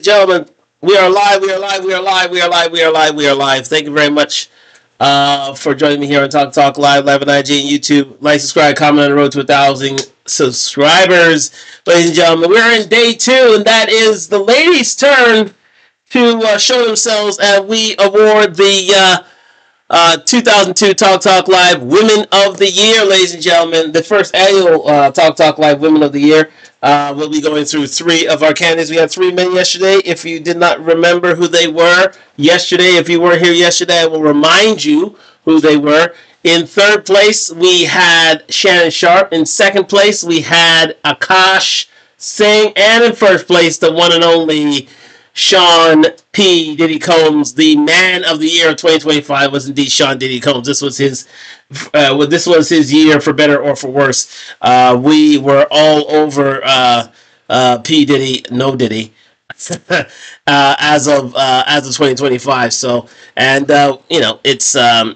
Gentlemen, we are live, we are live, we are live, we are live, we are live, we are live. Thank you very much for joining me here on Talk Live, live on IG and YouTube. Like, subscribe, comment on the road to 1,000 subscribers. Ladies and gentlemen, we're in day 2, and that is the ladies' turn to show themselves, and we award the 2002 Talk Live Women of the Year, ladies and gentlemen. The first annual Talk Live Women of the Year. We'll be going through 3 of our candidates. We had 3 men yesterday. If you did not remember who they were yesterday, if you weren't here yesterday, I will remind you who they were. In 3rd place, we had Shannon Sharp. In 2nd place, we had Akash Singh. And in 1st place, the one and only Sean P. Diddy Combs, the man of the year of 2025, was indeed Sean Diddy Combs. This was his year, for better or for worse. We were all over P. Diddy, no Diddy, as of 2025. So, and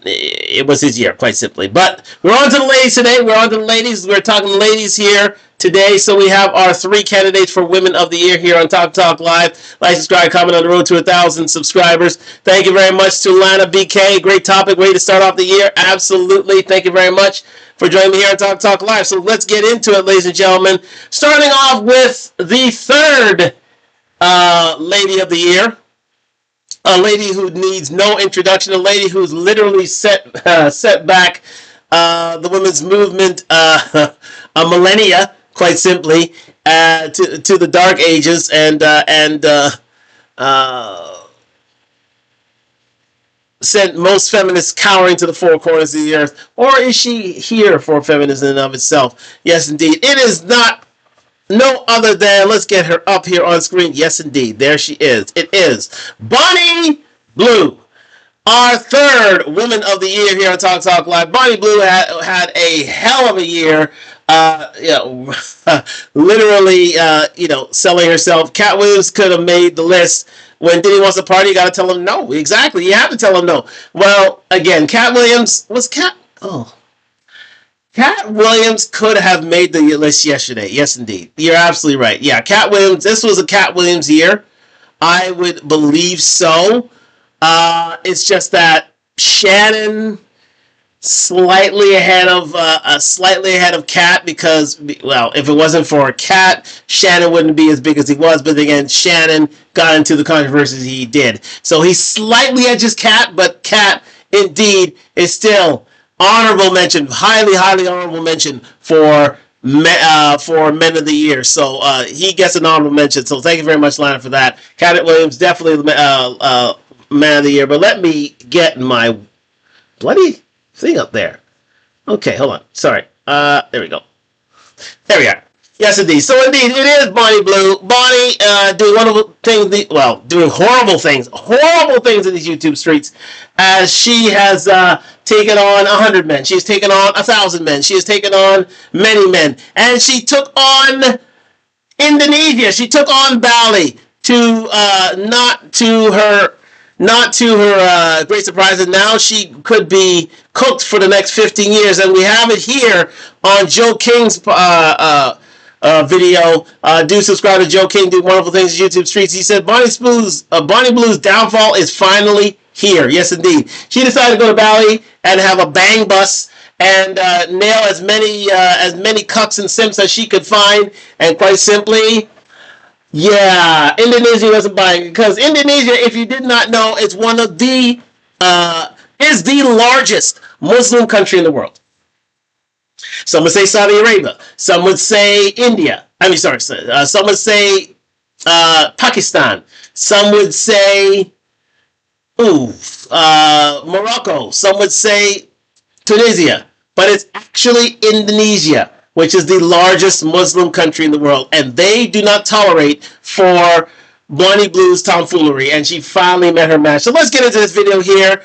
it was his year, quite simply. But we're on to the ladies today. We're talking ladies here today. So we have our 3 candidates for Women of the Year here on Talk Live. Like, subscribe, comment on the road to 1,000 subscribers. Thank you very much to Lana BK. Great topic, way to start off the year. Absolutely. Thank you very much for joining me here on Talk Live. So let's get into it, ladies and gentlemen. Starting off with the 3rd Lady of the Year. A lady who needs no introduction. A lady who's literally set back the women's movement a millennia, quite simply, to the dark ages, and sent most feminists cowering to the 4 corners of the earth. Or is she here for feminism in and of itself? Yes, indeed. It is not no other than, let's get her up here on screen. Yes, indeed. There she is. It is Bonnie Blue, our 3rd Woman of the Year here on Talk Live. Bonnie Blue had a hell of a year. Literally, selling herself. Cat Williams could have made the list. When Diddy wants to party, you got to tell him no. Exactly. You have to tell him no. Well, again, Cat Williams could have made the list yesterday. Yes, indeed. You're absolutely right. Yeah, Cat Williams. This was a Cat Williams year. I would believe so. It's just that Shannon slightly ahead of Cat, because, well, if it wasn't for Cat, Shannon wouldn't be as big as he was. But again, Shannon got into the controversies he did, so he slightly edges Cat. But Cat indeed is still honorable mention, highly honorable mention for Men of the Year. So he gets an honorable mention. So thank you very much, Lana, for that. Cat Williams definitely Man of the Year. But let me get my bloody thing up there. Okay, hold on. Sorry. There we go. There we are. Yes, indeed. So indeed, it is Bonnie Blue. Bonnie doing wonderful things. Doing horrible things in these YouTube streets, as she has taken on 100 men. She's taken on 1,000 men. She has taken on many men, and she took on Indonesia. She took on Bali, to not to her great surprise, and now she could be cooked for the next 15 years. And we have it here on Joe King's video. Do subscribe to Joe King, do wonderful things in YouTube streets. He said Bonnie Blue's downfall is finally here. Yes, indeed. She decided to go to Bali and have a bang bus and nail as many cucks and simps as she could find. And quite simply, yeah, Indonesia wasn't buying, because Indonesia, if you did not know, is the largest Muslim country in the world. Some would say Saudi Arabia. Some would say India. Some would say Pakistan. Some would say Morocco. Some would say Tunisia. But it's actually Indonesia, which is the largest Muslim country in the world. And they do not tolerate for Bonnie Blue's tomfoolery. And she finally met her match. So let's get into this video here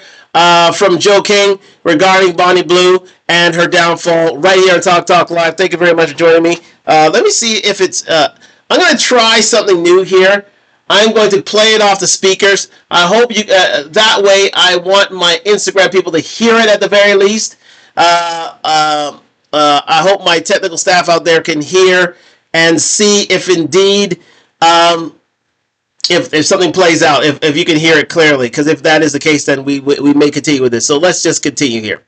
from Joe King regarding Bonnie Blue and her downfall right here on Talk Live. Thank you very much for joining me. Let me see if it's... I'm going to try something new here. I'm going to play it off the speakers. I hope you... that way, I want my Instagram people to hear it at the very least. I hope my technical staff out there can hear and see if indeed if something plays out, if you can hear it clearly, because if that is the case, then we may continue with this. So let's just continue here.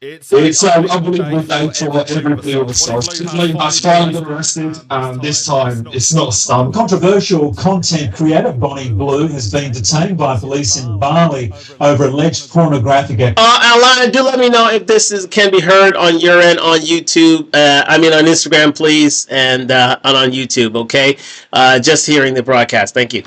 It's an unbelievable day for everybody on the side. That's finally been arrested, and this time it's not a stunt. Controversial content creator Bonnie Blue has been detained by police in Bali over alleged pornographic activity. Alana, do let me know if this can be heard on your end on YouTube. On Instagram, please, and on YouTube. Okay, just hearing the broadcast. Thank you.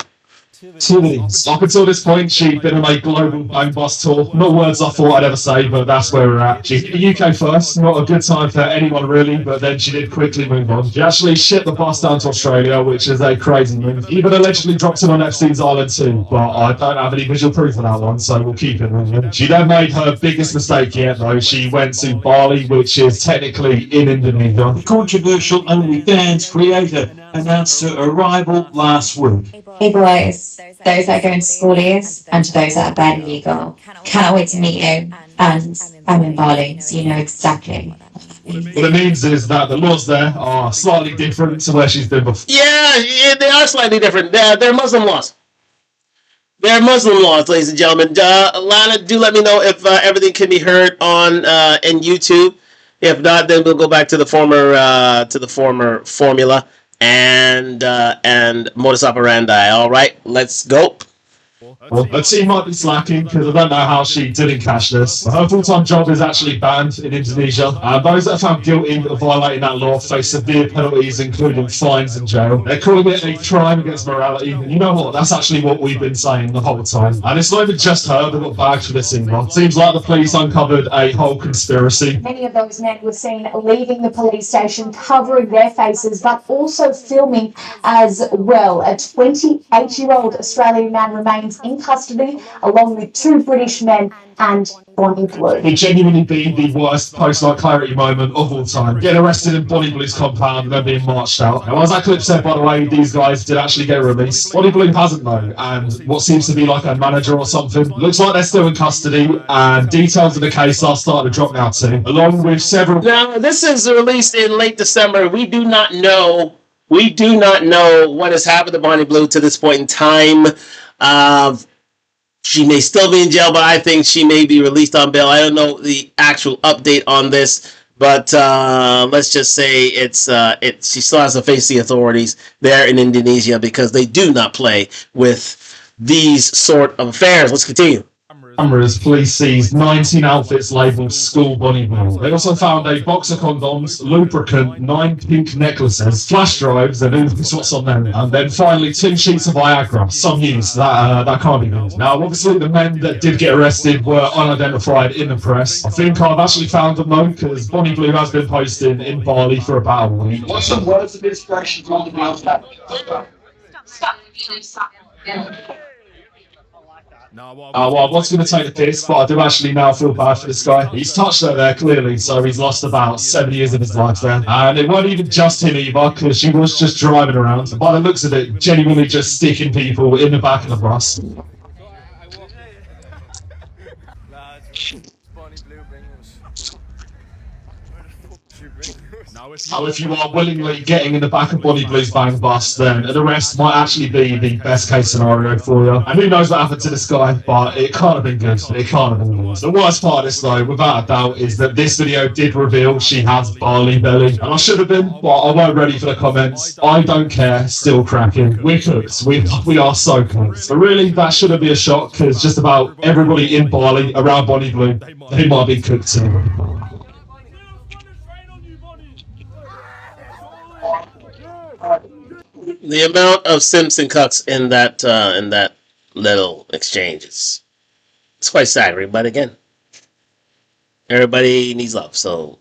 TDT. Up until this point, she'd been on a global own bus tour. Not words I thought I'd ever say, but that's where we're at. She's in the UK first, not a good time for anyone really, but then she did quickly move on. She actually shipped the bus down to Australia, which is a crazy move. Even allegedly dropped it on Epstein's Island too, but I don't have any visual proof of that one, so we'll keep it moving. She then made her biggest mistake yet though. She went to Bali, which is technically in Indonesia. The controversial OnlyFans creator announced her arrival last week. Hey boys, those that are going to schoolies and to those that are barely legal, cannot wait to meet you. And I'm in Bali, so you know exactly. What it means is that the laws there are slightly different to where she's been before. Yeah, they are slightly different. They're Muslim laws. They're Muslim laws, ladies and gentlemen. Lana, do let me know if everything can be heard on in YouTube. If not, then we'll go back to the former formula and modus operandi. All right, let's go. Well, her team might be slacking because I don't know how she didn't catch this. Her full-time job is actually banned in Indonesia. Those that are found guilty of violating that law face severe penalties, including fines and jail. They're calling it a crime against morality. And you know what? That's actually what we've been saying the whole time. And it's not even just her that got bagged for this either. Seems like the police uncovered a whole conspiracy. Many of those men were seen leaving the police station, covering their faces, but also filming as well. A 28-year-old Australian man remains in custody, along with 2 British men and Bonnie Blue. It genuinely be the worst post-like clarity moment of all time. Getting arrested in Bonnie Blue's compound and then being marched out. Now, as that clip said, by the way, these guys did actually get released. Bonnie Blue hasn't though, and what seems to be like a manager or something. Looks like they're still in custody, and details of the case are starting to drop now too, along with several... Now, this is released in late December. We do not know what has happened to Bonnie Blue to this point in time. She may still be in jail, but I think she may be released on bail. I don't know the actual update on this, but let's just say she still has to face the authorities there in Indonesia because they do not play with these sort of affairs. Let's continue. Cameras, police seized 19 outfits labelled School Bonnie Blue. They also found a box of condoms, lubricant, 9 pink necklaces, flash drives, and who knows what's on them. And then finally 2 sheets of Viagra, some use, that can't be used. Now, obviously the men that did get arrested were unidentified in the press. I think I've actually found them though, because Bonnie Blue has been posting in Bali for about a week. What's some words of inspiration from the Stop. I was going to take the piss, but I do actually now feel bad for this guy. He's touched her there, clearly, so he's lost about 7 years of his life there. And it wasn't even just him either, because she was just driving around. And by the looks of it, genuinely just sticking people in the back of the bus. So if you are willingly getting in the back of Bonnie Blue's bang bus, then an arrest might actually be the best case scenario for you. And who knows what happened to this guy, but it can't have been good. It can't have been good. The worst part of this though, without a doubt, is that this video did reveal she has barley belly. And I should have been, but I weren't ready for the comments. I don't care, still cracking. We're cooked. We are so cooked. But really, that shouldn't be a shock, because just about everybody in Bali around Bonnie Blue, they might be cooked too. The amount of Simpson cuts in that little exchange it's quite staggering. But again, everybody needs love, so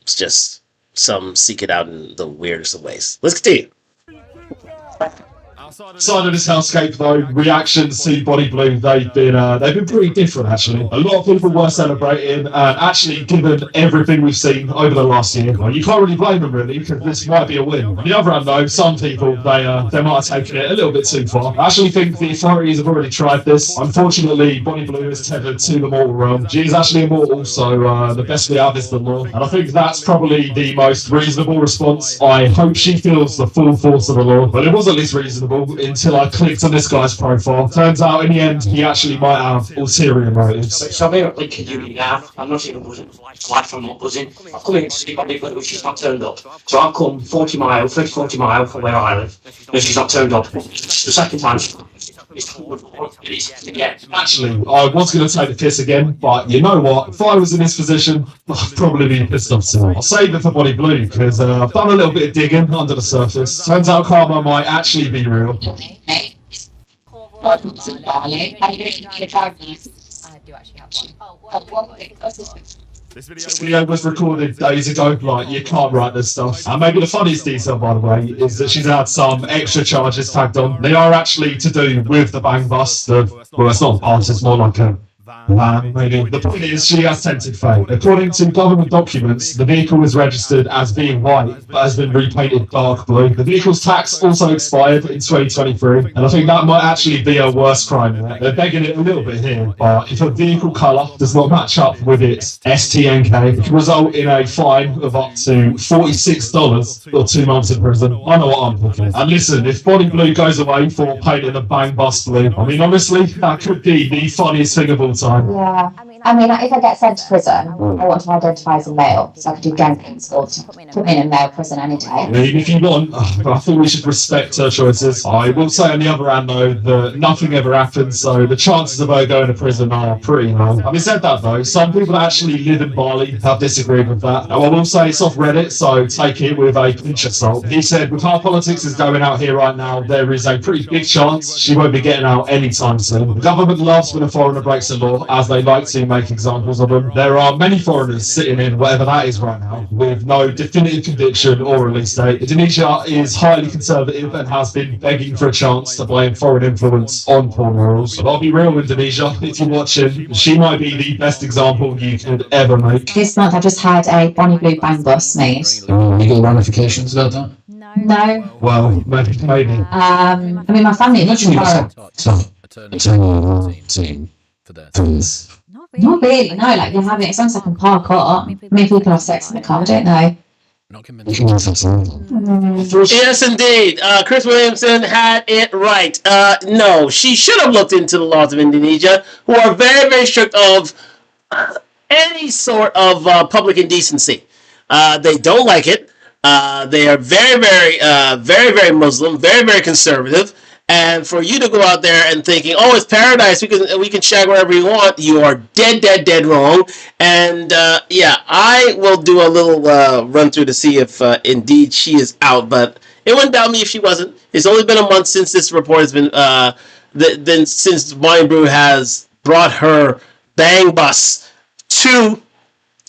it's just some seek it out in the weirdest of ways. Let's continue. Side of this hellscape though, reactions to Bonnie Blue, they've been pretty different actually. A lot of people were celebrating, and actually given everything we've seen over the last year, well, you can't really blame them really, because this might be a win. On the other hand though, some people, they might have taken it a little bit too far. I actually think the authorities have already tried this. Unfortunately, Bonnie Blue is tethered to the mortal realm. She is actually immortal, so the best we have is the law. And I think that's probably the most reasonable response. I hope she feels the full force of the law, but it was at least reasonable. believable until I clicked on this guy's profile. Turns out in the end, he actually might have ulterior motives. So I'm here at Lincoln Uni now. I'm not even buzzing. Life, I'm not buzzing. I've come in to see Bobby Blue, she's not turned up. So I've come 40 miles from where I live, and she's not turned up. It's the second time Actually, I was going to take the piss again, but you know what? If I was in this position, I'd probably be pissed off too. I'll save it for Body Blue, because I've done a little bit of digging under the surface. Turns out karma might actually be real. This video was recorded days ago, like, you can't write this stuff. And maybe the funniest detail, by the way, is that she's had some extra charges tagged on. They are actually to do with the bang bus. Well, it's not a bus, it's more like a maybe. The point is, she has tented fate. According to government documents, the vehicle is registered as being white, but has been repainted dark blue. The vehicle's tax also expired in 2023, and I think that might actually be a worse crime. They're begging it a little bit here, but if a vehicle colour does not match up with its STNK, it can result in a fine of up to $46 or 2 months in prison. I know what I'm thinking. And listen, if Body Blue goes away for painting the bang bus blue, I mean, honestly, that could be the funniest thing of all time. Yeah. I mean, if I get sent to prison, I want to identify as a male, so I could do gang things or put me in a male prison any day. I mean, if you want, I think we should respect her choices. I will say on the other hand, though, that nothing ever happens, so the chances of her going to prison are pretty low. Having said that, though, some people that actually live in Bali have disagreed with that. Now, I will say it's off Reddit, so take it with a pinch of salt. He said, with how politics is going out here right now, there is a pretty big chance she won't be getting out anytime soon. The government loves when a foreigner breaks the law, as they like to make examples of them. There are many foreigners sitting in whatever that is right now with no definitive conviction or release date. Indonesia is highly conservative and has been begging for a chance to blame foreign influence on poor morals. But I'll be real, Indonesia, if you're watching, she might be the best example you could ever make. This month I just had a Bonnie Blue bang bus made. Legal ramifications about that? No. Well, maybe. I mean, my family lives in Bali. Not really, no. Like, you're having it sounds like a park up. Maybe people have sex in the car, don't they? Yes, indeed. Chris Williamson had it right. No, she should have looked into the laws of Indonesia, who are very, very strict of any sort of public indecency. They don't like it. They are very, very Muslim, very, very conservative. And for you to go out there and thinking, oh, it's paradise, we can shag wherever you want, you are dead wrong. And yeah, I will do a little run through to see if indeed she is out. But it wouldn't doubt me if she wasn't. It's only been a month since this report has been, since Wine Brew has brought her bang bus to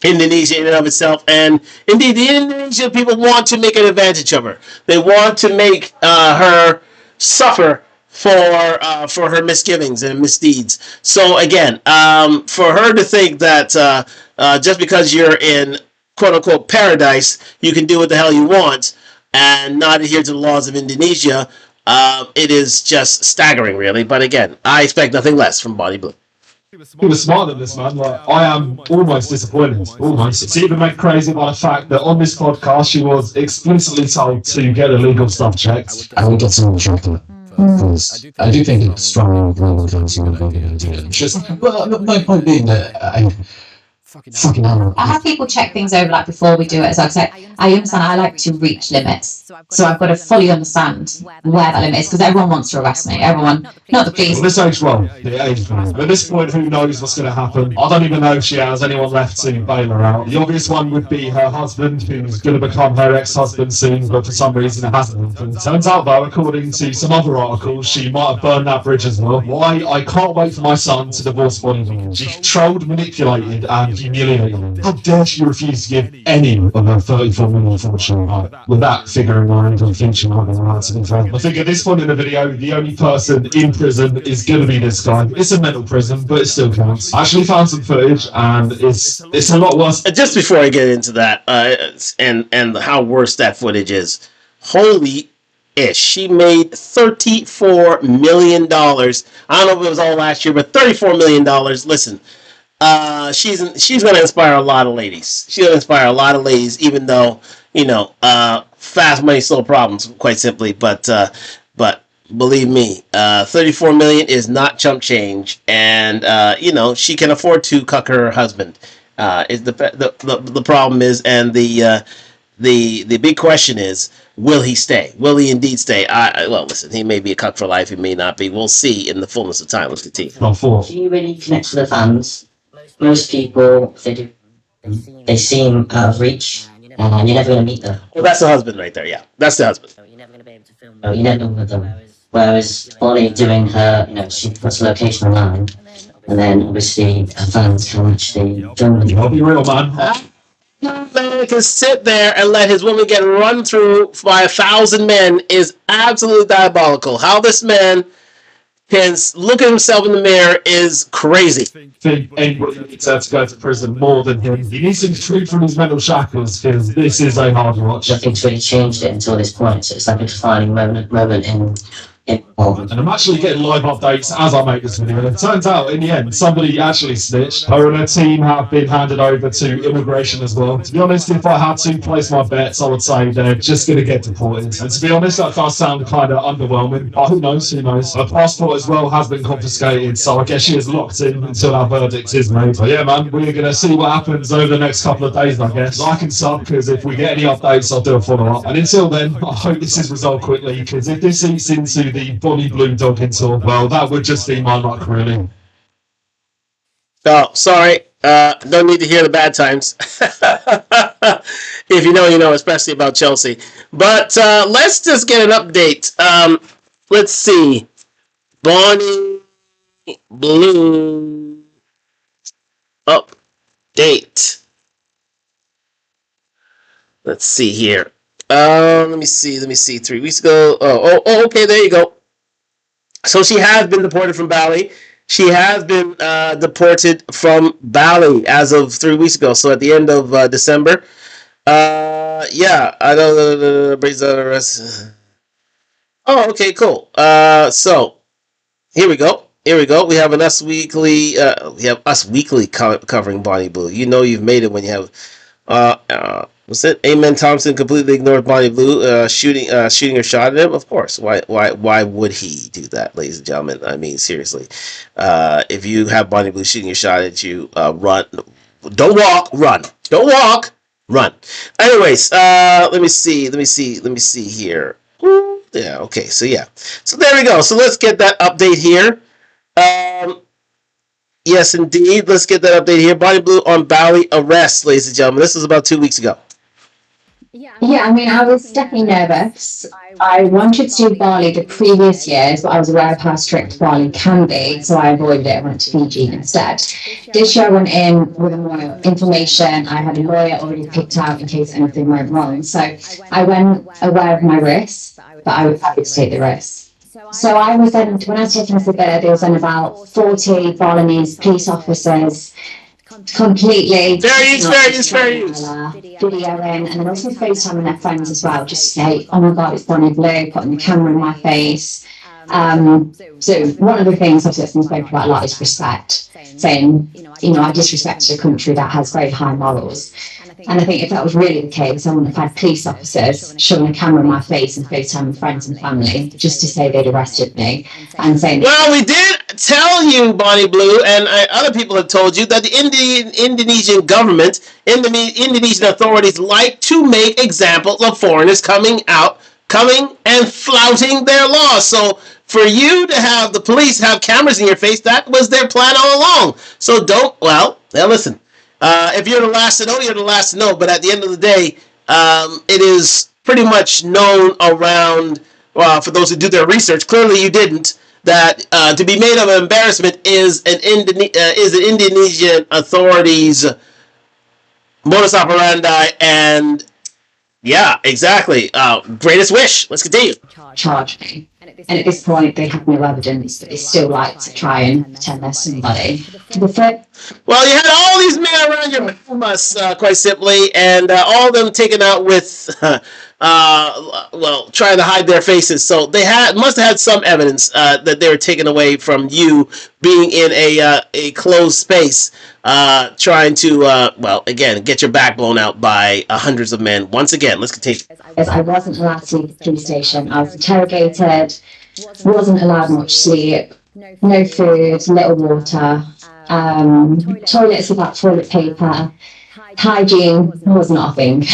Indonesia in and of itself, and indeed the Indonesian people want to make an advantage of her. They want to make her suffer for her misgivings and misdeeds. So again, for her to think that just because you're in quote unquote paradise, you can do what the hell you want and not adhere to the laws of Indonesia, it is just staggering, really. But again, I expect nothing less from Body Blue. He was smarter than this, man. Like, I am almost disappointed. Almost. It's even made crazy by the fact that on this podcast she was explicitly told to get the legal stuff checked. I will get some of the chocolate. Because I do think it's strongly influencing the idea. Just, well, my point being that fucking hell. I have people check things over like before we do it as well. So I understand I like to reach limits. So I've got to fully understand where that limit is, because everyone wants to arrest me. Everyone, not the police. Well, this age wrong. The age wrong. At this point, who knows what's going to happen? I don't even know if she has anyone left to bail her out. The obvious one would be her husband, who's going to become her ex-husband soon, but for some reason it hasn't happened. Turns out, though, according to some other articles, she might have burned that bridge as well. Why? I can't wait for my son to divorce Bonnie Blue. She controlled, manipulated, and humiliated him. How dare she refuse to give any of her 34 million fortune, with that figure in mind and thinking she might be right to be fair. I think at this point in the video, the only person in prison is going to be this guy. It's a mental prison, but it still counts. I actually found some footage, and it's a lot worse. Just before I get into that, and how worse that footage is, holy ish, she made $34 million. I don't know if it was all last year, but $34 million. Listen, she's going to inspire a lot of ladies. She's going to inspire a lot of ladies, even though, fast money, slow problems, quite simply. But Believe me, 34 million is not chump change, and she can afford to cuck her husband. Is the problem is, and the big question is, will he stay? Will he indeed stay? Well, listen, he may be a cuck for life, he may not be. We'll see in the fullness of time. Let's continue. She really connects with the fans. Most people, they seem out of reach, and you're never going to meet them. Well, that's the husband right there. Yeah, that's the husband. You're never going to be able to film them. You're never with them. Whereas Bonnie doing her, she puts the location online, and then obviously her fans can actually film them. I'll be real, man. Man can sit there and let his woman get run through by 1,000 men is absolutely diabolical. How this man can look at himself in the mirror is crazy. I think anybody needs to go to prison more than him. He needs to be freed from his mental shackles because this is a hard watch. Nothing's really changed it until this point, so it's like a defining moment in. And I'm actually getting live updates as I make this video. It turns out, in the end, somebody actually snitched. Her and her team have been handed over to immigration as well. To be honest, if I had to place my bets, I would say they're just going to get deported. And to be honest, that does sound kind of underwhelming. But who knows? Who knows? Her passport as well has been confiscated, so I guess she is locked in until our verdict is made. But yeah, man, we're going to see what happens over the next couple of days, I guess. Like and sub, because if we get any updates, I'll do a follow-up. And until then, I hope this is resolved quickly, because if this eats into the Bonnie Blue dog into, well, that would just be my luck, really. Oh, sorry. Don't need to hear the bad times. If you know, you know, especially about Chelsea. But let's just get an update. Let's see. Bonnie Blue update. Let's see here. Let me see. 3 weeks ago. Okay, there you go. So she has been deported from Bali. She has been deported from Bali as of 3 weeks ago. So at the end of December. Yeah, I don't brings the rest. Oh, okay, cool. So here we go. We have an Us Weekly. We have Us Weekly covering Bonnie Blue. You know you've made it when you have. What's it? Amen Thompson completely ignored Bonnie Blue shooting her shot at him. Of course. Why would he do that, ladies and gentlemen? I mean, seriously. If you have Bonnie Blue shooting your shot at you, run. Don't walk, run. Don't walk, run. Anyways, let me see here. Yeah, okay, so yeah. So there we go. So let's get that update here. Yes, indeed. Let's get that update here. Bonnie Blue on Bali arrest, ladies and gentlemen. This was about 2 weeks ago. Yeah, I mean, I was definitely nervous. I wanted to do Bali the previous years, but I was aware of how strict Bali can be, so I avoided it. I went to Fiji instead. This year I went in with more information. I had a lawyer already picked out in case anything went wrong. So I went aware of my risks, but I was happy to take the risk. So I was then, when I was taking this event, there was then about 40 Balinese police officers completely very video in, and then also FaceTiming their friends as well, just to say, oh my god, it's Bonnie Blue, putting the camera in my face. So one of the things I've spoken about a lot is respect, saying, I disrespected a country that has very high morals. And I think if that was really the case, I wouldn't have had police officers shoving a camera in my face and FaceTime friends and family just to say they'd arrested me and saying. Well, we did tell you, Bonnie Blue, and other people have told you that the Indonesian government, Indonesian authorities like to make examples of foreigners coming and flouting their laws. So for you to have the police have cameras in your face, that was their plan all along. So now listen. If you're the last to know, you're the last to know. But at the end of the day, it is pretty much known around, for those who do their research, clearly you didn't, that to be made of an embarrassment is an Indonesian authorities' modus operandi, and yeah, exactly. Greatest wish. Let's continue. Charge me. And at this point, they have no evidence, but they still like to try and pretend they're somebody. Well, you had all these men around your bus, quite simply, and all of them taken out with, trying to hide their faces. So they must have had some evidence that they were taken away from you being in a closed space, trying to, again, get your back blown out by hundreds of men. Once again, let's continue. As I wasn't allowed to leave the police station, I was interrogated. wasn't allowed much sleep, no food, little water, toilets without toilet paper. Hygiene was not a thing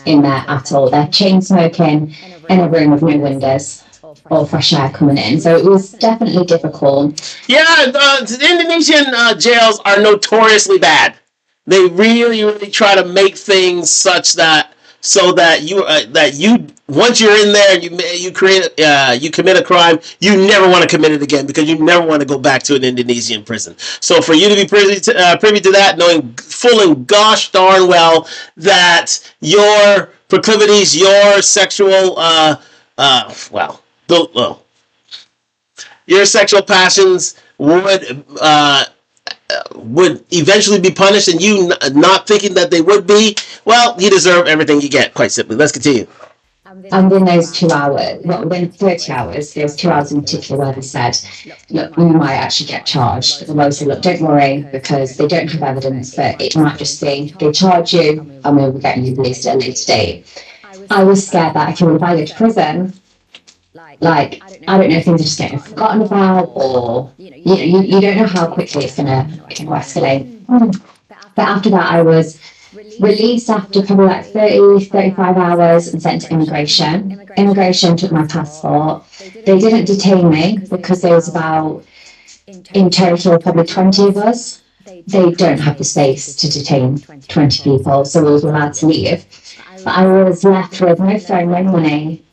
in there at all. They're chain smoking in a room with no windows or fresh air coming in. So it was definitely difficult. Yeah, the Indonesian jails are notoriously bad. They really, really try to make things such that so that you once you're in there and you commit a crime, you never want to commit it again because you never want to go back to an Indonesian prison. So for you to be privy to that, knowing full and gosh darn well that your proclivities, your sexual your sexual passions would eventually be punished, and you not thinking that they would be, well, you deserve everything you get, quite simply. Let's continue. And in those 2 hours, well, within 30 hours, there was 2 hours in particular where they said, look, we might actually get charged. But the lawyer said, look, don't worry, because they don't have evidence, but it might just be they charge you and we'll be getting you released at a later date. I was scared that if I go to prison, like, I don't know if things are just getting forgotten about, or you don't know how quickly it's gonna escalate. But after that, I was released after probably like 30, 35 hours and sent to immigration. Immigration took my passport. They didn't detain me because there was about, in total, probably 20 of us. They don't have the space to detain 20 people, so we were allowed to leave. But I was left with no phone, no money,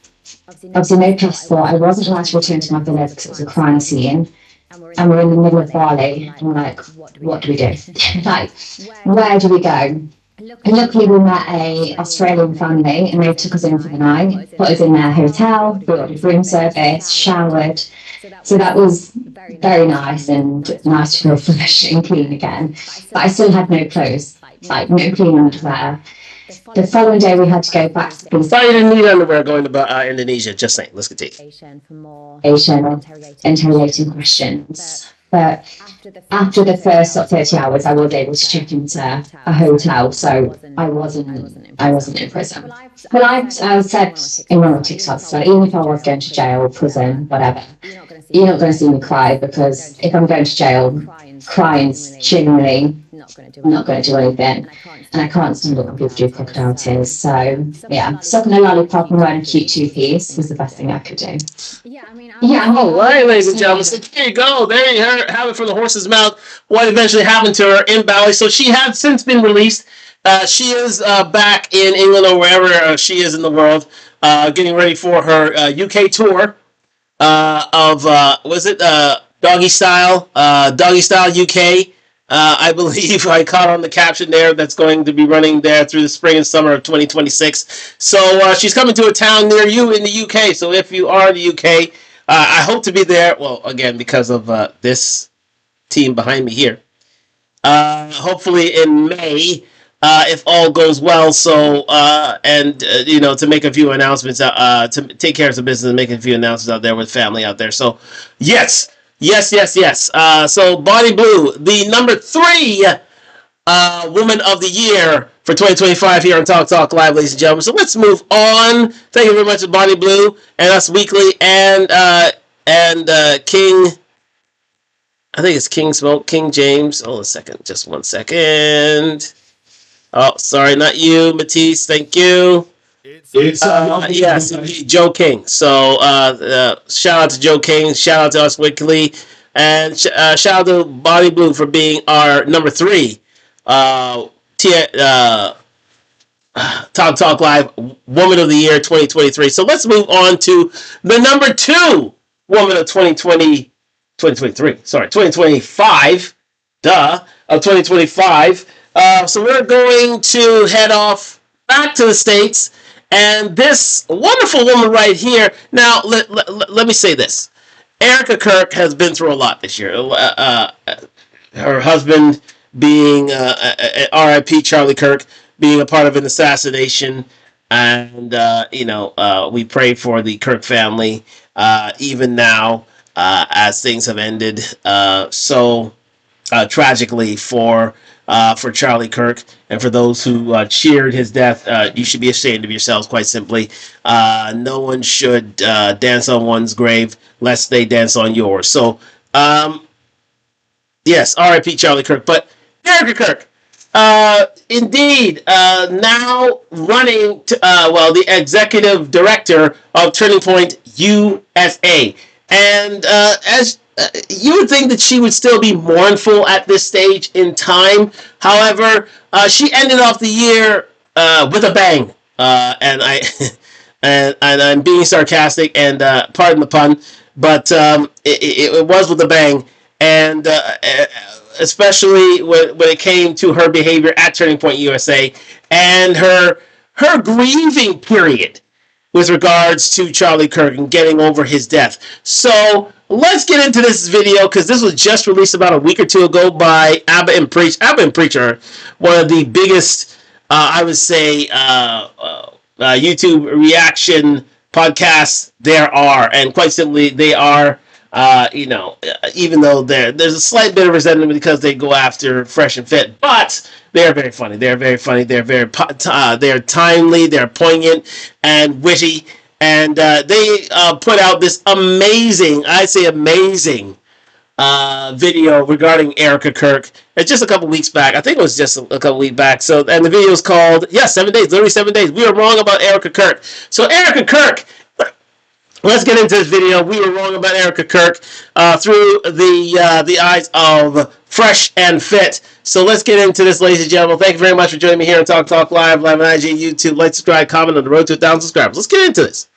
obviously no passport. I wasn't allowed to return to my villa because it was a crime scene. And we're in the middle of Bali, and we're like, what do we do? Like, where do we go? And luckily we met a Australian family, and they took us in for the night, put us in their hotel, we ordered room service, showered. So that was very nice, and nice to feel fresh and clean again. But I still had no clothes, like no clean underwear. The following day we had to go back to the police Thought you didn't need underwear going to Indonesia. Just saying. Let's continue. station, interrogating questions. But after the first 30 hours, I was able to check into a hotel, so I wasn't in prison. Well, I said in one of the TikToks, so even if I was going to jail, prison, whatever, you're not going to see me cry, because if I'm going to jail, crying's genuinely not going to do anything, and I can't stand up when people do crocodile tears. So yeah, sucking a lollipop and wearing a cute two-piece was the best thing I could do. All right, ladies and gentlemen. So there you go. There you have it from the horse's mouth. What eventually happened to her in Bali. So she has since been released. She is back in England or wherever she is in the world, getting ready for her UK tour of Doggy Style UK. I believe I caught on the caption there that's going to be running there through the spring and summer of 2026. So she's coming to a town near you in the UK. So if you are in the UK, I hope to be there. Well, again, because of this team behind me here. Hopefully in May, if all goes well. So, to make a few announcements, to take care of some business and make a few announcements out there with family out there. So, yes. So, Bonnie Blue, the number 3 Woman of the Year for 2025 here on Talk Live, ladies and gentlemen. So let's move on. Thank you very much to Bonnie Blue and Us Weekly and King. I think it's King Smoke, King James. Hold a second, just 1 second. Oh, sorry, not you, Matisse. Thank you. Yes, Joe King. So shout out to Joe King. Shout out to Us Weekly, and shout out to Bonnie Blue for being our number 3 Talk Live Woman of the Year 2023. So let's move on to the number 2 Woman of 2025. Of 2025. So we're going to head off back to the States. And this wonderful woman right here. Now, let me say this. Erica Kirk has been through a lot this year. Her husband being R.I.P. Charlie Kirk, being a part of an assassination. And, we pray for the Kirk family, even now, as things have ended so tragically for for Charlie Kirk. And for those who cheered his death, you should be ashamed of yourselves, quite simply. No one should dance on one's grave lest they dance on yours. So, yes, R.I.P. Charlie Kirk. But Erica Kirk, indeed, now running, the executive director of Turning Point USA. And as you would think that she would still be mournful at this stage in time. However, she ended off the year with a bang. And I and I'm being sarcastic, and pardon the pun, but it was with a bang. And especially when it came to her behavior at Turning Point USA and her grieving period with regards to Charlie Kirk and getting over his death. So let's get into this video, because this was just released about a week or two ago by Abba and Preach. Abba and Preach are one of the biggest, I would say, YouTube reaction podcasts there are. And quite simply, they are, even though there's a slight bit of resentment because they go after Fresh and Fit, but they are very funny. They are very funny. They are they are timely. They are poignant and witty. And they put out this amazing, I say amazing, video regarding Erica Kirk. It's just a couple weeks back. I think it was just a couple weeks back. So, and the video is called, 7 days, literally 7 days. We were wrong about Erica Kirk. So Erica Kirk, let's get into this video. We were wrong about Erica Kirk through the eyes of Fresh and Fit. So let's get into this, ladies and gentlemen. Thank you very much for joining me here on Talk Live on IG, YouTube. Like, subscribe, comment on the road to 1,000 subscribers. Let's get into this.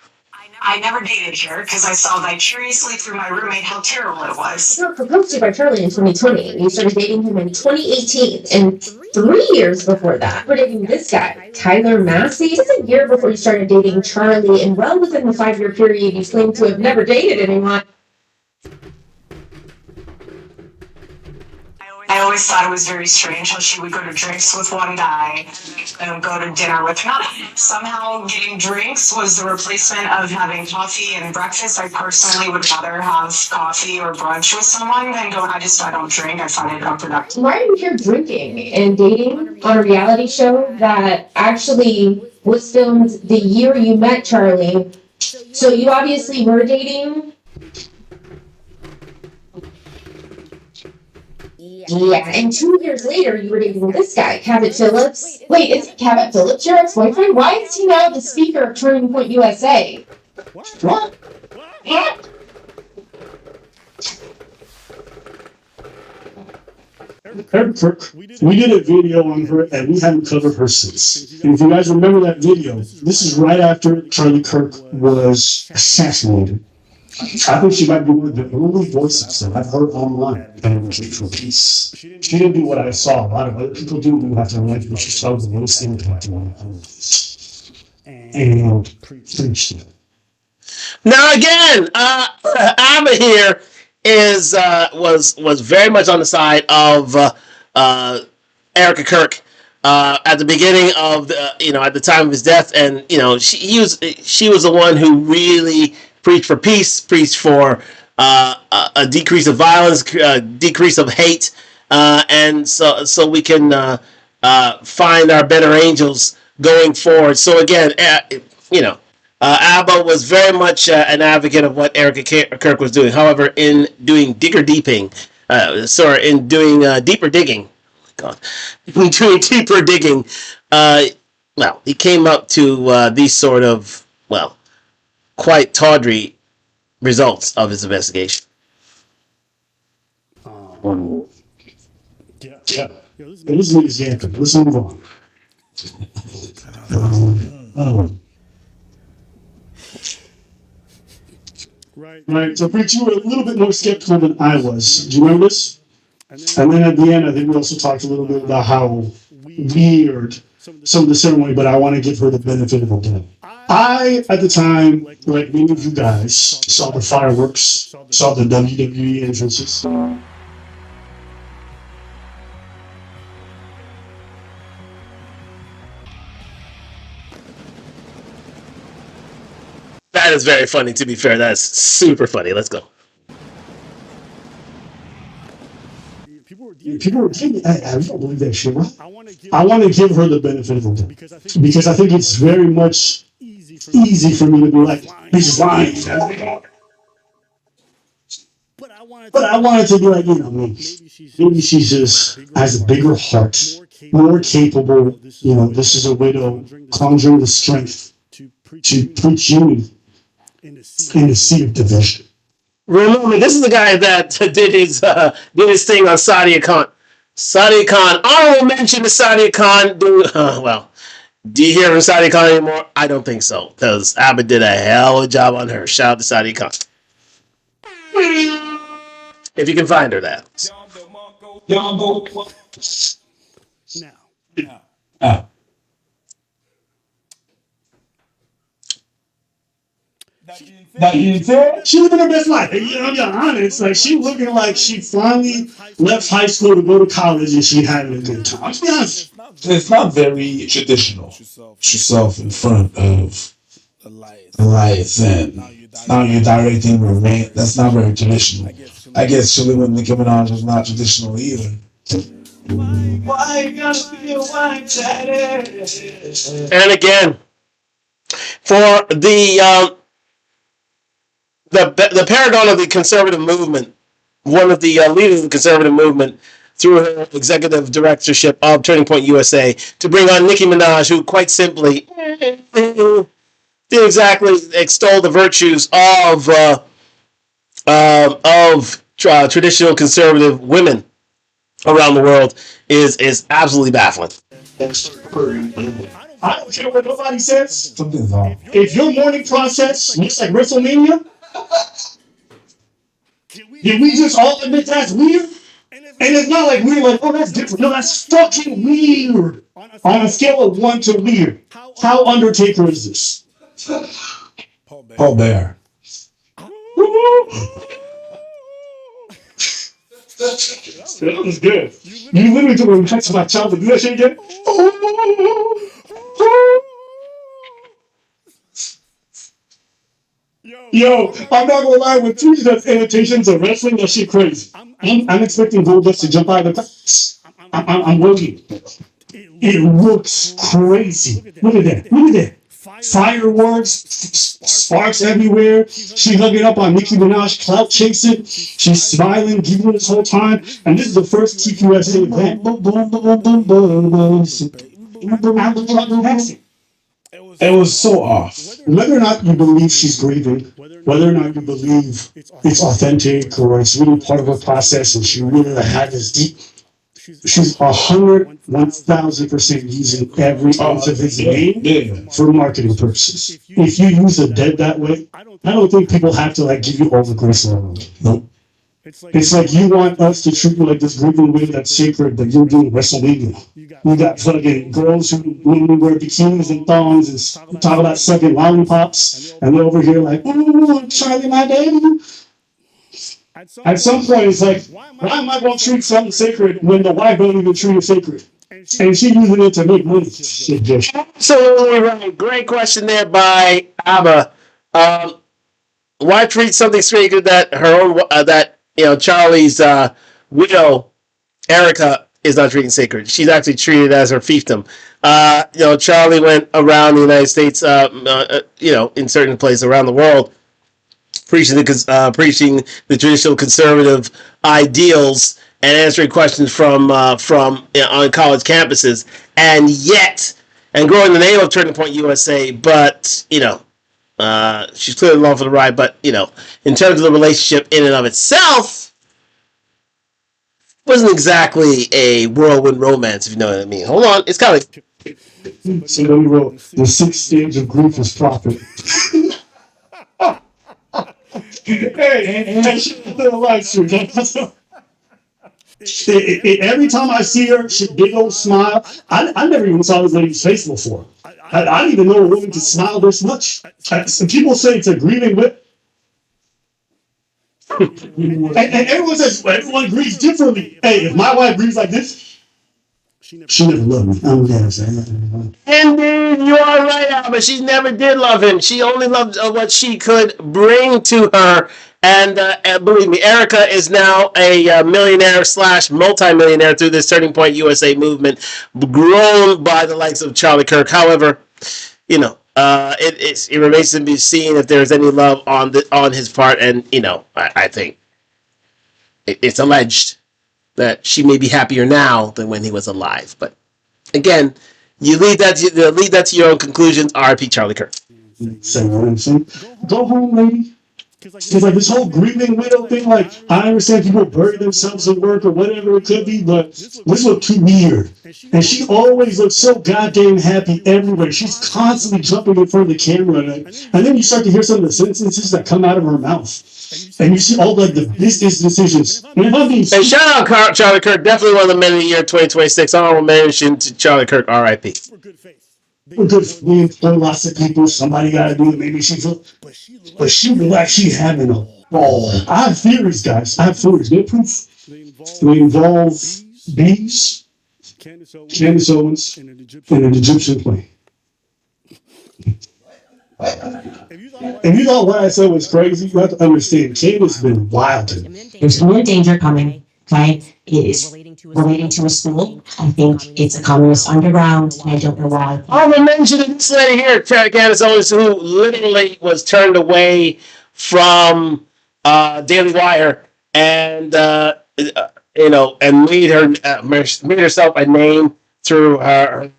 I never dated her because I saw vicariously through my roommate how terrible it was. You were proposed to by Charlie in 2020, and you started dating him in 2018, and 3 years before that, you were dating this guy, Tyler Massey. This is a year before you started dating Charlie, and well within the 5-year period, you claim to have never dated anyone. I always thought it was very strange how she would go to drinks with one guy and go to dinner with another. Somehow getting drinks was the replacement of having coffee and breakfast. I personally would rather have coffee or brunch with someone than go, I don't drink. I find it unproductive. Why are you here drinking and dating on a reality show that actually was filmed the year you met Charlie? So you obviously were dating. Yeah, and 2 years later, you were dating this guy, Cabot Phillips. Wait, is Cabot Phillips your ex-boyfriend? Why is he now the speaker of Turning Point USA? What? Erica Kirk, we did a video on her, and we haven't covered her since. And if you guys remember that video, this is right after Charlie Kirk was assassinated. I think she might be one of the only voices that I've heard online advocating for peace. She didn't do what I saw. A lot of other people do after life, but she saw the most impact on this. And preached it. Now again, Abba here is was very much on the side of Erica Kirk at the beginning of the at the time of his death, and she was the one who really preached for peace, preached for a decrease of violence, decrease of hate, and so we can find our better angels going forward. So again, Abba was very much an advocate of what Erica Kirk was doing. However, in doing deeper digging, he came up to these sort of, quite tawdry results of his investigation. Yeah. This is an example. Let's move on. Right. So, Preach, you were a little bit more skeptical than I was. Do you remember this? And then at the end, I think we also talked a little bit about how weird some of the ceremony, but I want to give her the benefit of the doubt. I, at the time, like many of you guys, saw the fireworks, saw the WWE entrances. That is very funny, to be fair. That is super funny. Let's go. People were giving, I don't believe that shit, right? I want to give her the benefit of the doubt because I think it's very much easy for me to be like, he's lying. But I wanted to be like, maybe she just has a bigger heart, more capable. This is a way to conjure the strength to put you in the sea of division. Remember, this is the guy that did his thing on Sadia Khan. Sadia Khan, honorable mention to Sadia Khan. Do you hear from Sadia Khan anymore? I don't think so, because Abba did a hell of a job on her. Shout out to Sadia Khan. If you can find her, that. She living her best life. I'm being honest. Like, she looking like she finally left high school to go to college and she having a good time. Let's be honest. It's not very traditional. Yourself in front of the lights and now you're directing romance. That's not very traditional. I guess chilling with Nicki Minaj is not traditional either. Why you gotta be a white daddy? And again, for the paragon of the conservative movement, one of the leaders of the conservative movement, through her executive directorship of Turning Point USA, to bring on Nicki Minaj, who quite simply didn't exactly extol the virtues of traditional conservative women around the world, is absolutely baffling. I don't care what nobody says. If your morning process looks like WrestleMania, can we just all admit that's weird? And it's not like weird, like, oh, that's different. No, that's fucking weird. On a scale of 1 to weird, how Undertaker is this? Paul Bear. That was good. You literally took a text to my child to do that shit again? Yo, I'm not gonna lie, when Tweety does imitations of wrestling, that shit crazy. I'm expecting Goldust to jump out of the car. I'm looking. It looks crazy. Look at that. Look at that. Fireworks, sparks everywhere. She's hugging up on Nicki Minaj, clout chasing. She's smiling, giggling this whole time. And this is the first TQSA event. It was so off. Whether or not you believe she's grieving, whether or not you believe it's authentic or it's really part of her process and she really had this deep, she's 1,000% using every ounce of his name for marketing purposes. If you use a dead that way, I don't think people have to like give you all the grace in the world. Nope. It's like you want us to treat you like this grieving way that's sacred, but you're doing WrestleMania. You got fucking girls who wear bikinis and thongs and talk about sucking lollipops, and they're over here like, ooh, Charlie, my baby. At some point, it's like, why am I going to treat something sacred when the wife don't even treat it sacred? And she using it to make money. Absolutely right. Great question there by Abba. Why treat something sacred that her own Charlie's widow, Erica, is not treating sacred? She's actually treated as her fiefdom. Charlie went around the United States, in certain places around the world, preaching the traditional conservative ideals and answering questions from on college campuses, and growing the name of Turning Point USA. But she's clearly along for the ride. But in terms of the relationship in and of itself, wasn't exactly a whirlwind romance, if you know what I mean. Hold on, it's kind of like... So then we wrote, the 6th stage of grief is profit. Every time I see her, she big old smile. I never even saw this lady's face before. I didn't even know a woman could smile this much. Some people say it's a grieving whip. And everyone says, everyone grieves differently. Hey, if my wife grieves like this, she never loved me. I'm gonna say. Indeed, you are right, Albert. She never did love him. She only loved what she could bring to her And believe me, Erica is now a millionaire slash multimillionaire through this Turning Point USA movement, grown by the likes of Charlie Kirk. However, it remains to be seen if there's any love on his part, and I think it's alleged that she may be happier now than when he was alive. But again, you leave that to your own conclusions. R.I.P. Charlie Kirk. Say what I'm saying. Go home, lady. Because like this whole grieving widow thing, like I understand people bury themselves at work or whatever it could be, but this looked too weird. And she always looks so goddamn happy everywhere. She's constantly jumping in front of the camera, and then you start to hear some of the sentences that come out of her mouth. And you see all like the business decisions. And shout out Charlie Kirk, definitely one of the men of the year 2026. Honorable mention to Charlie Kirk, R.I.P. We're good for me, for lots of people. Somebody got to do it. Maybe she feel, but she look like she's having a ball. I have theories, guys. I have theories. No proof. They involve bees, Candace Owens, and an Egyptian plane. If you thought what I said was crazy, you have to understand. Candace has been wild. There's more danger coming. Okay, it is relating to a school. I think it's a communist underground, and I don't know why. I will mention this lady here, Candace Owens, who literally was turned away from Daily Wire, and and made herself a name through her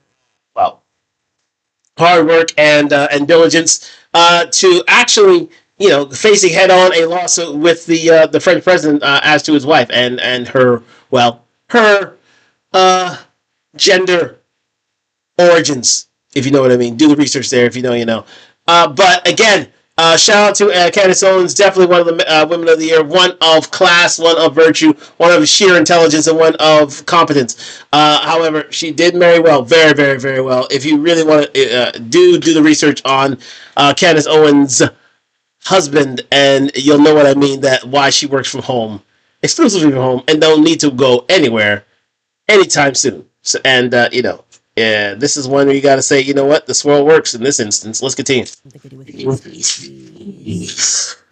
hard work and diligence to actually facing head on a lawsuit with the French president as to his wife and her gender origins, if you know what I mean. Do the research there if you know, you know. But again, shout out to Candace Owens, definitely one of the women of the year, one of class, one of virtue, one of sheer intelligence, and one of competence. However, she did marry well, very, very, very well. If you really want to do the research on Candace Owens' husband, and you'll know what I mean, that why she works from home, exclusively from home, and don't need to go anywhere anytime soon. So, and this is one where you got to say, you know what, this world works in this instance. Let's continue.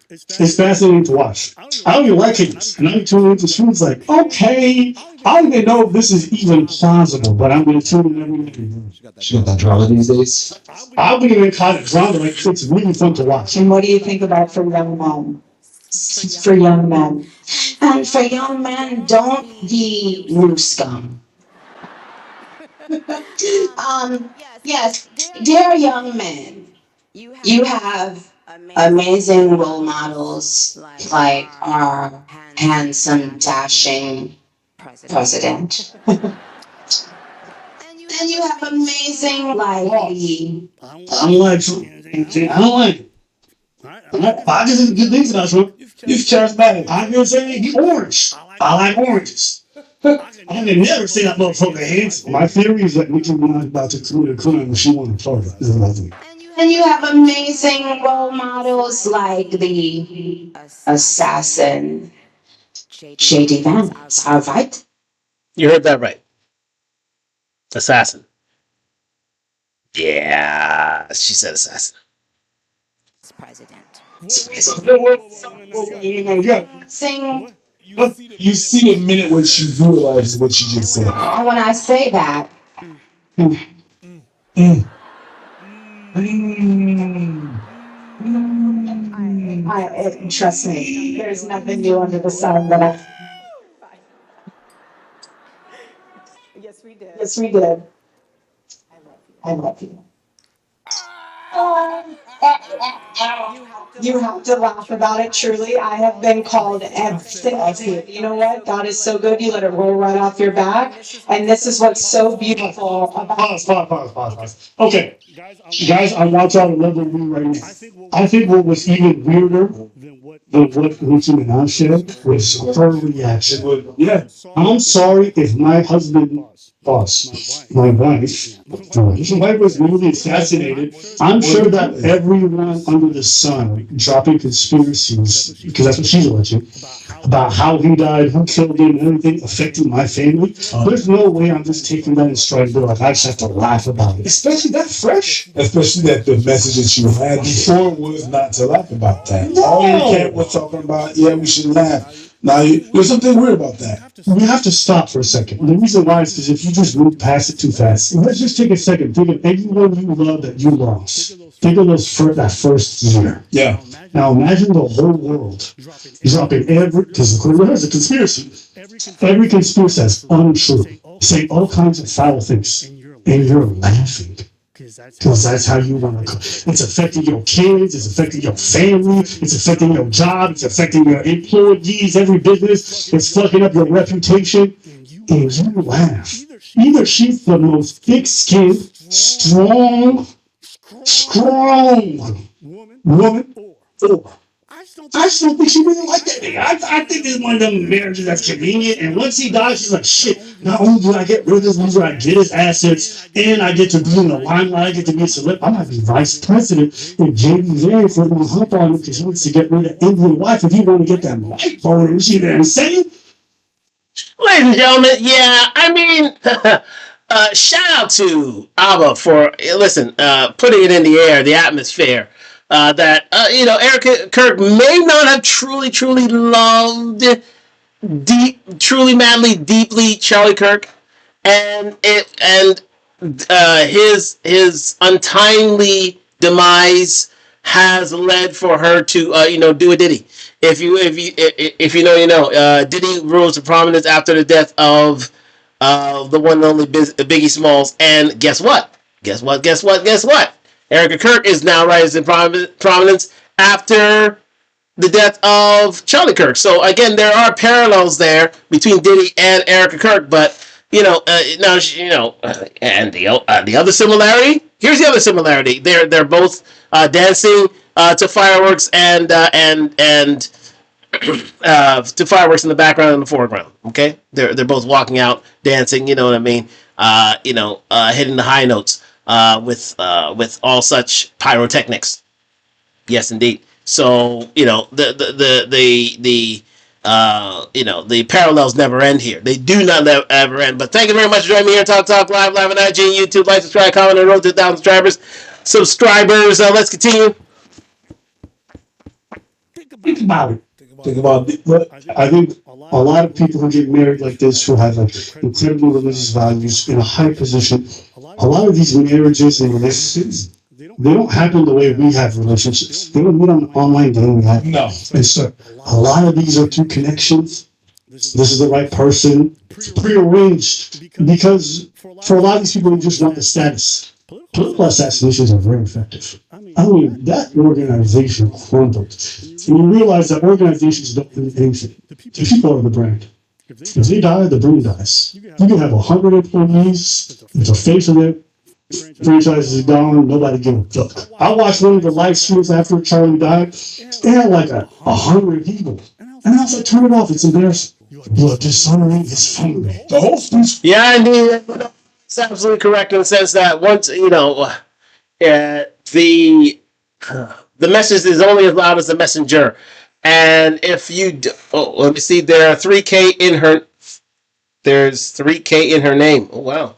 It's fascinating to watch. I don't even like it. And I'm tuning into shows like, okay, I don't even know if this is even plausible, but I'm going to tune in every day. She got that drama these days. I'll be in kind of drama, like it's really fun to watch. And what do you think about for young men? For young men. And for young men, don't be new scum. Yes, dear young men, you have amazing role models like our handsome, dashing president. And you have amazing, lively. I don't like it. I just good things about Trump. He's charismatic. I'm gonna say he's orange. I like oranges. I can never say that motherfucker handsome. My theory is that Nicki Minaj about to commit a crime and she won in Florida. This is my theory. And you have amazing role models like the assassin J.D. Vance. All right? You heard that right. Assassin. Yeah, she said assassin. President. Sing. You see the minute when she realizes what she just said. When I say that. Trust me, there's nothing new under the sun that I. Yes, we did. Yes, we did. I love you. You have to laugh about it, truly. I have been called everything. You know what? God is so good, you let it roll right off your back. And this is what's so beautiful about Pause. Okay. Guys, I want y'all to level me right now. I think what was even weirder than what Nicki Minaj said was her reaction. Yeah. I'm sorry if my husband boss, my wife was newly assassinated. I'm sure that everyone under the sun dropping conspiracies, because that's what she's alleging, about how he died, who killed him, and everything affecting my family. There's no way I'm just taking that in stride. But like, I just have to laugh about it. Especially that fresh. Especially that the message that you had before was not to laugh about that. No. All you kept was talking about, yeah, we should laugh. Now, there's something weird about that. We have to stop for a second. The reason why is because if you just move past it too fast, let's just take a second. Think of anyone you love that you lost. Think of that first year. Yeah. Now imagine the whole world dropping because there's a conspiracy. Every conspiracy is untrue, saying all kinds of foul things, and you're laughing. Because that's how you want to. It's affecting your kids. It's affecting your family. It's affecting your job. It's affecting your employees. Every business. It's fucking up your reputation. And you laugh. Either she's the most thick-skinned, strong woman, or I just don't think she really liked that nigga. I think this is one of them marriages that's convenient. And once he dies, she's like, shit, not only do I get rid of this loser, I get his assets, and I get to be in the limelight, I get to be a celeb. I might be vice president, and JD Vance is going to hump on him because he wants to get rid of Indian wife if he want to get that white boner. You see what I'm saying? Ladies and gentlemen, yeah, I mean, shout out to Abba for, putting it in the air, the atmosphere. That Eric Kirk may not have truly loved truly madly, deeply Charlie Kirk, and his untimely demise has led for her to do a Diddy. If you know, Diddy rose to prominence after the death of the one and only Biggie Smalls, and guess what? Erica Kirk is now rising in prominence after the death of Charlie Kirk. So again, there are parallels there between Diddy and Erica Kirk. But and the other similarity. Here's the other similarity. They're both dancing to fireworks and to fireworks in the background and the foreground. Okay, they're both walking out dancing. You know what I mean? Hitting the high notes. With all such pyrotechnics. Yes, indeed. So the parallels never end here. They do not ever end. But thank you very much for joining me here, Talk Live on IG and YouTube. Like, subscribe, comment, and road to 1,000 subscribers. Let's continue. Think about it. I think a lot of people who get married like this, who have like incredible religious values in a high position, a lot of these marriages and relationships, they don't happen the way we have relationships. They don't meet on online dating. No. And so a lot of these are through connections. This is the right person. It's prearranged because for a lot of these people, they just want the status. Political assassinations are very effective. I mean, that organization crumbled. And you realize that organizations don't do anything. The people are the brand. If they die, the brand dies. You can have 100 employees, it's a face of it, franchise is gone, nobody gives a fuck. I watched one of the live streams after Charlie died. They had like 100 people. And I was like, turn it off, it's embarrassing. You're dishonoring his family. The whole speech. Yeah, indeed. It's absolutely correct in the sense that once, the message is only as loud as the messenger. And if you, let me see, there are 3K in her, there's 3K in her name. Oh, wow.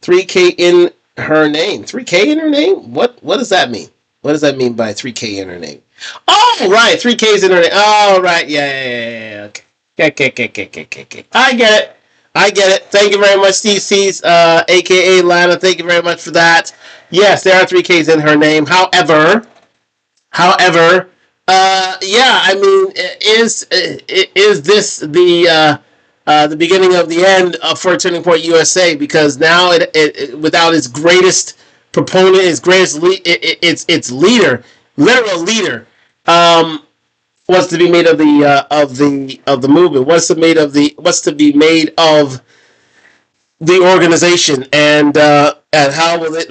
3K in her name. 3K in her name? What does that mean? What does that mean by 3K in her name? Oh, right. 3K is in her name. Oh, right. Yeah. Okay. I get it. Thank you very much, Steve C's, a.k.a. Lana. Thank you very much for that. Yes, there are 3Ks in her name. However, I mean, is this the beginning of the end for Turning Point USA? Because now it without its greatest proponent, its leader, literal leader, what's to be made of the movement? What's to be made of the organization, and how will it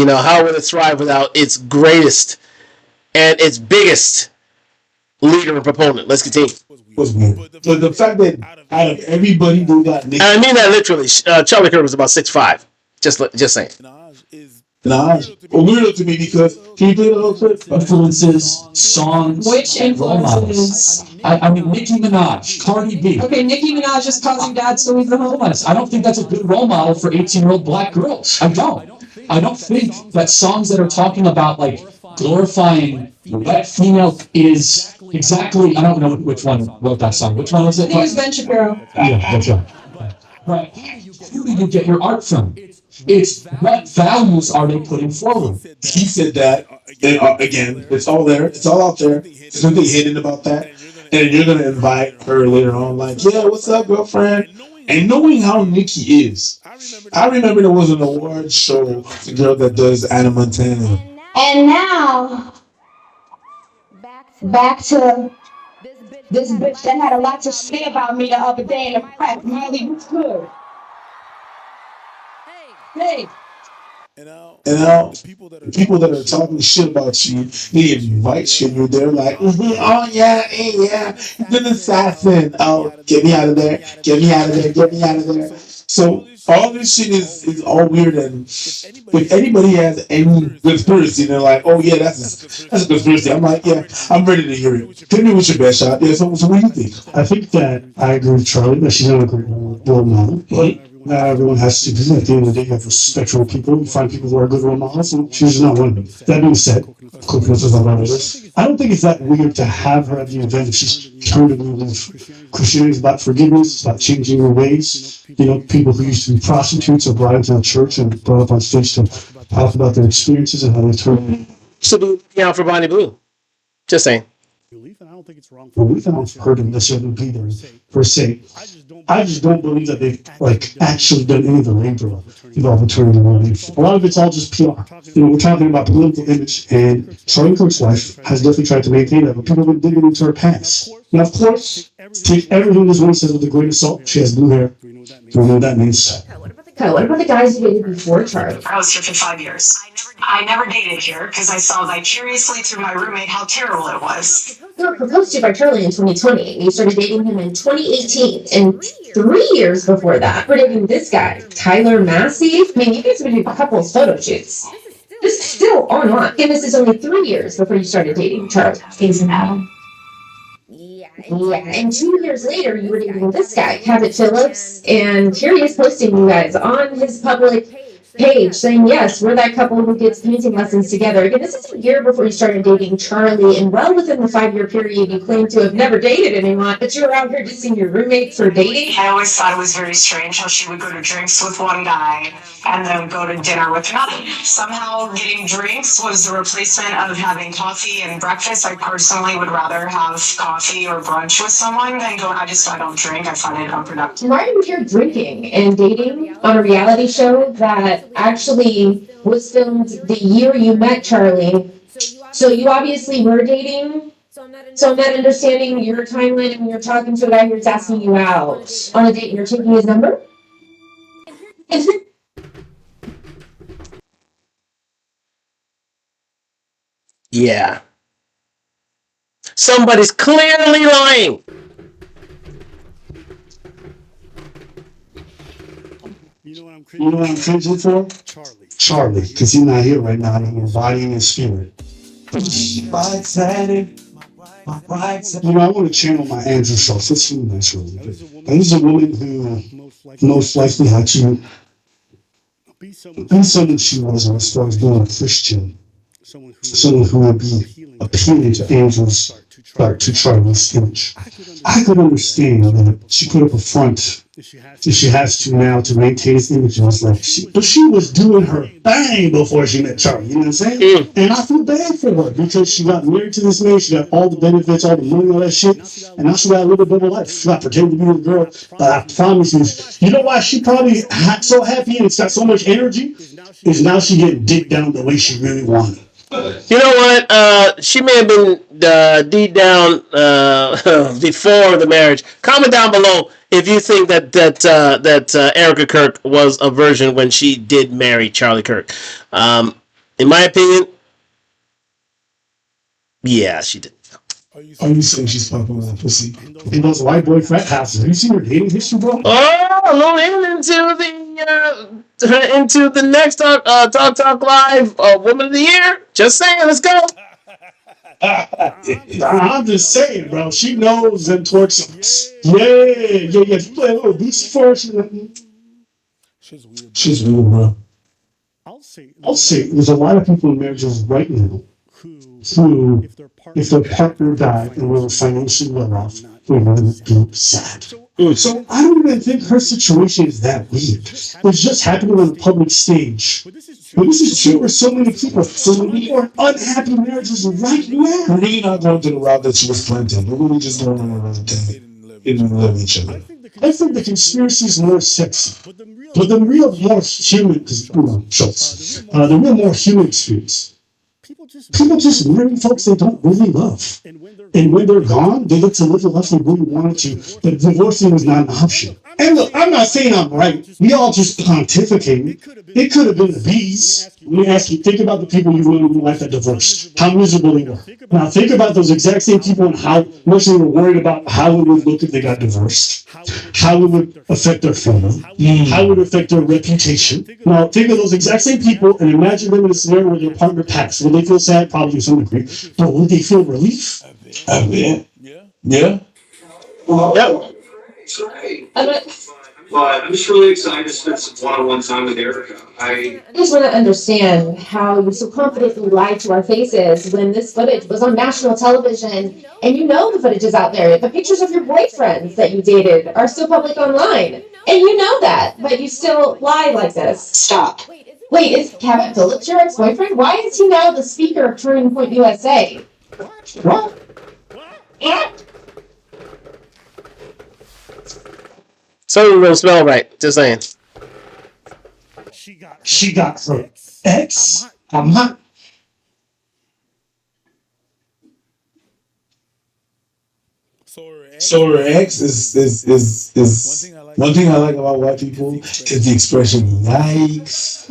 how will it thrive without its greatest and its biggest leader and proponent? Let's continue. was weird. But the fact that out of everybody they got Nicki, I mean that literally. Charlie Kirk was about 6'5". Just saying. Minaj, weirdo to me because can you play the whole clip? Influences, songs, Which and role models. influences? I mean, Nicki Minaj, Cardi B. Okay, Nicki Minaj is causing dads to leave the home. I don't think that's a good role model for 18-year-old black girls. I don't. I don't think that songs that are talking about like glorifying wet female is exactly. I don't know which one wrote that song. Which one was it? I think it was Ben Shapiro. Yeah, that's right. Right. Who do you get your art from? It's what values are they putting forward? He said that, and again, it's all there, it's all out there. There's nothing hidden about that. And you're gonna invite her later on, like, yeah, what's up, girlfriend? And knowing how Nicki is, I remember there was an award show, the girl that does Anna Montana. And now, back to this bitch that had a lot to say about me the other day in the press. Molly, what's good? Hey. And now, the people that are talking shit about you, they invite you, and you're there like, oh yeah, hey, yeah, you're an assassin. Oh, get me out of there, get me out of there, get me out of there. So all this shit is all weird, and if anybody has any conspiracy, they're like, oh yeah, that's a conspiracy. I'm like, yeah, I'm ready to hear it. Hit me with your best shot. Yeah, so what do you think? I think that I agree with Charlie that she's not a great role model, but not everyone has to be. At the end of the day, you have respectable people. You find people who are good role models, and she's not one of them. That being said, coconuts is not one of this. I don't think it's that weird to have her at the event if she's turned a new leaf. Christianity is about forgiveness, it's about changing your ways. You know, people who used to be prostitutes are brought into the church and brought up on stage to talk about their experiences and how they turned. Salute out for Bonnie Blue. Just saying. Well, we haven't heard of necessarily be there per se. I just don't believe that they've like actually done any of the labor involved in turning the relief. A lot of it's all just PR. You know, we're talking about political image, and Charlie Kirk's wife has definitely tried to maintain that, but people have been digging into her past. Now, of course, take everything this woman says with a grain of salt. She has blue hair. Don't know what that means. Okay, what about the guys you dated before Charlie? I was here for 5 years. I never dated here because I saw vicariously through my roommate how terrible it was. You were proposed to by Charlie in 2020, and you started dating him in 2018. And 3 years before that, we're dating this guy, Tyler Massey. I mean, you guys have been doing couples photo shoots. This is still online. And this is only 3 years before you started dating Charlie. He's an Adam. Yeah, and 2 years later, you were dating this guy, Cabot Phillips, and here he is posting you guys on his public page saying, yes, we're that couple who gets painting lessons together. Again, this is a year before you started dating Charlie, and well within the 5-year period, you claim to have never dated anyone, but you were out here dissing your roommate for dating. I always thought it was very strange how she would go to drinks with one guy and then go to dinner with another. Somehow getting drinks was the replacement of having coffee and breakfast. I personally would rather have coffee or brunch with someone than go, I don't drink. I find it unproductive. Why are you here drinking and dating on a reality show that actually was filmed the year you met Charlie? So you obviously were dating. So I'm not understanding your timeline when you're talking to a guy who's asking you out on a date and you're taking his number? Yeah. Somebody's clearly lying. You know what I'm cringing for? Charlie, because he's not here right now in his body and his spirit. You know, I want to channel my Andrew Schultz. Let's do this really good. And this is a woman who most likely had to be someone she wasn't as far as being a Christian. Someone who would be appealing to angels, like to Charlie's image. I could understand that she put up a front that she has to now to maintain his image. And it's like, but she was doing her thing before she met Charlie. You know what I'm saying? And I feel bad for her because she got married to this man. She got all the benefits, all the money, all that shit. And now she got a little bit of life. She got pretending to be the girl. But I promise you know why she probably so happy and it's got so much energy? Is now she getting digged down the way she really wanted. You know what? She may have been deep down before the marriage. Comment down below if you think that Erica Kirk was a virgin when she did marry Charlie Kirk. In my opinion, yeah, she did. Are you saying she's popping on pussy? In those white boy frat houses. Have you seen her dating history, bro? Oh, moving into the next Talk Live Woman of the Year. Just saying, let's go. I'm just saying, bro. She knows them twerk songs. Yeah. If you play a little Boosie for her, She's weird, bro. I'll say there's a lot of people in marriages right now who, if their partner died and were financially well off, were really be sad. So I don't even think her situation is that weird. It's just happening on the public stage. But this is true for so many people. So many more unhappy marriages right now. We're really not going to the route that she was planted. We're really just going around and didn't love each other. I think the conspiracy is more sexy. But the real more human, Schultz, the real more human experience. People just marry folks they don't really love. And when they're gone, they get to live the life they really wanted to. The divorcing was not an option. And look, I'm not saying I'm right. We all just pontificating. It could have been the bees. Let me ask you, think about the people you knew in your life that divorced. How miserable they were. Now think about those exact same people and how much they were worried about how it would look if they got divorced. How it would affect their family. How it would affect their reputation. Now think of those exact same people and imagine them in a scenario where their partner passed. Would they feel sad? Probably to some degree. But would they feel relief? Yeah. Yep. Well, I'm just really excited to spend some one-on-one time with Erica. I just want to understand how you so confidently lied to our faces when this footage was on national television, and you know the footage is out there. The pictures of your boyfriends that you dated are still public online, and you know that, but you still lie like this. Stop. Wait, is Kevin Phillips your ex-boyfriend? Why is he now the speaker of Turning Point USA? What? So it don't smell right. Just saying. She got her ex. I'm hot. So her ex is one thing I like about white people is the expression yikes.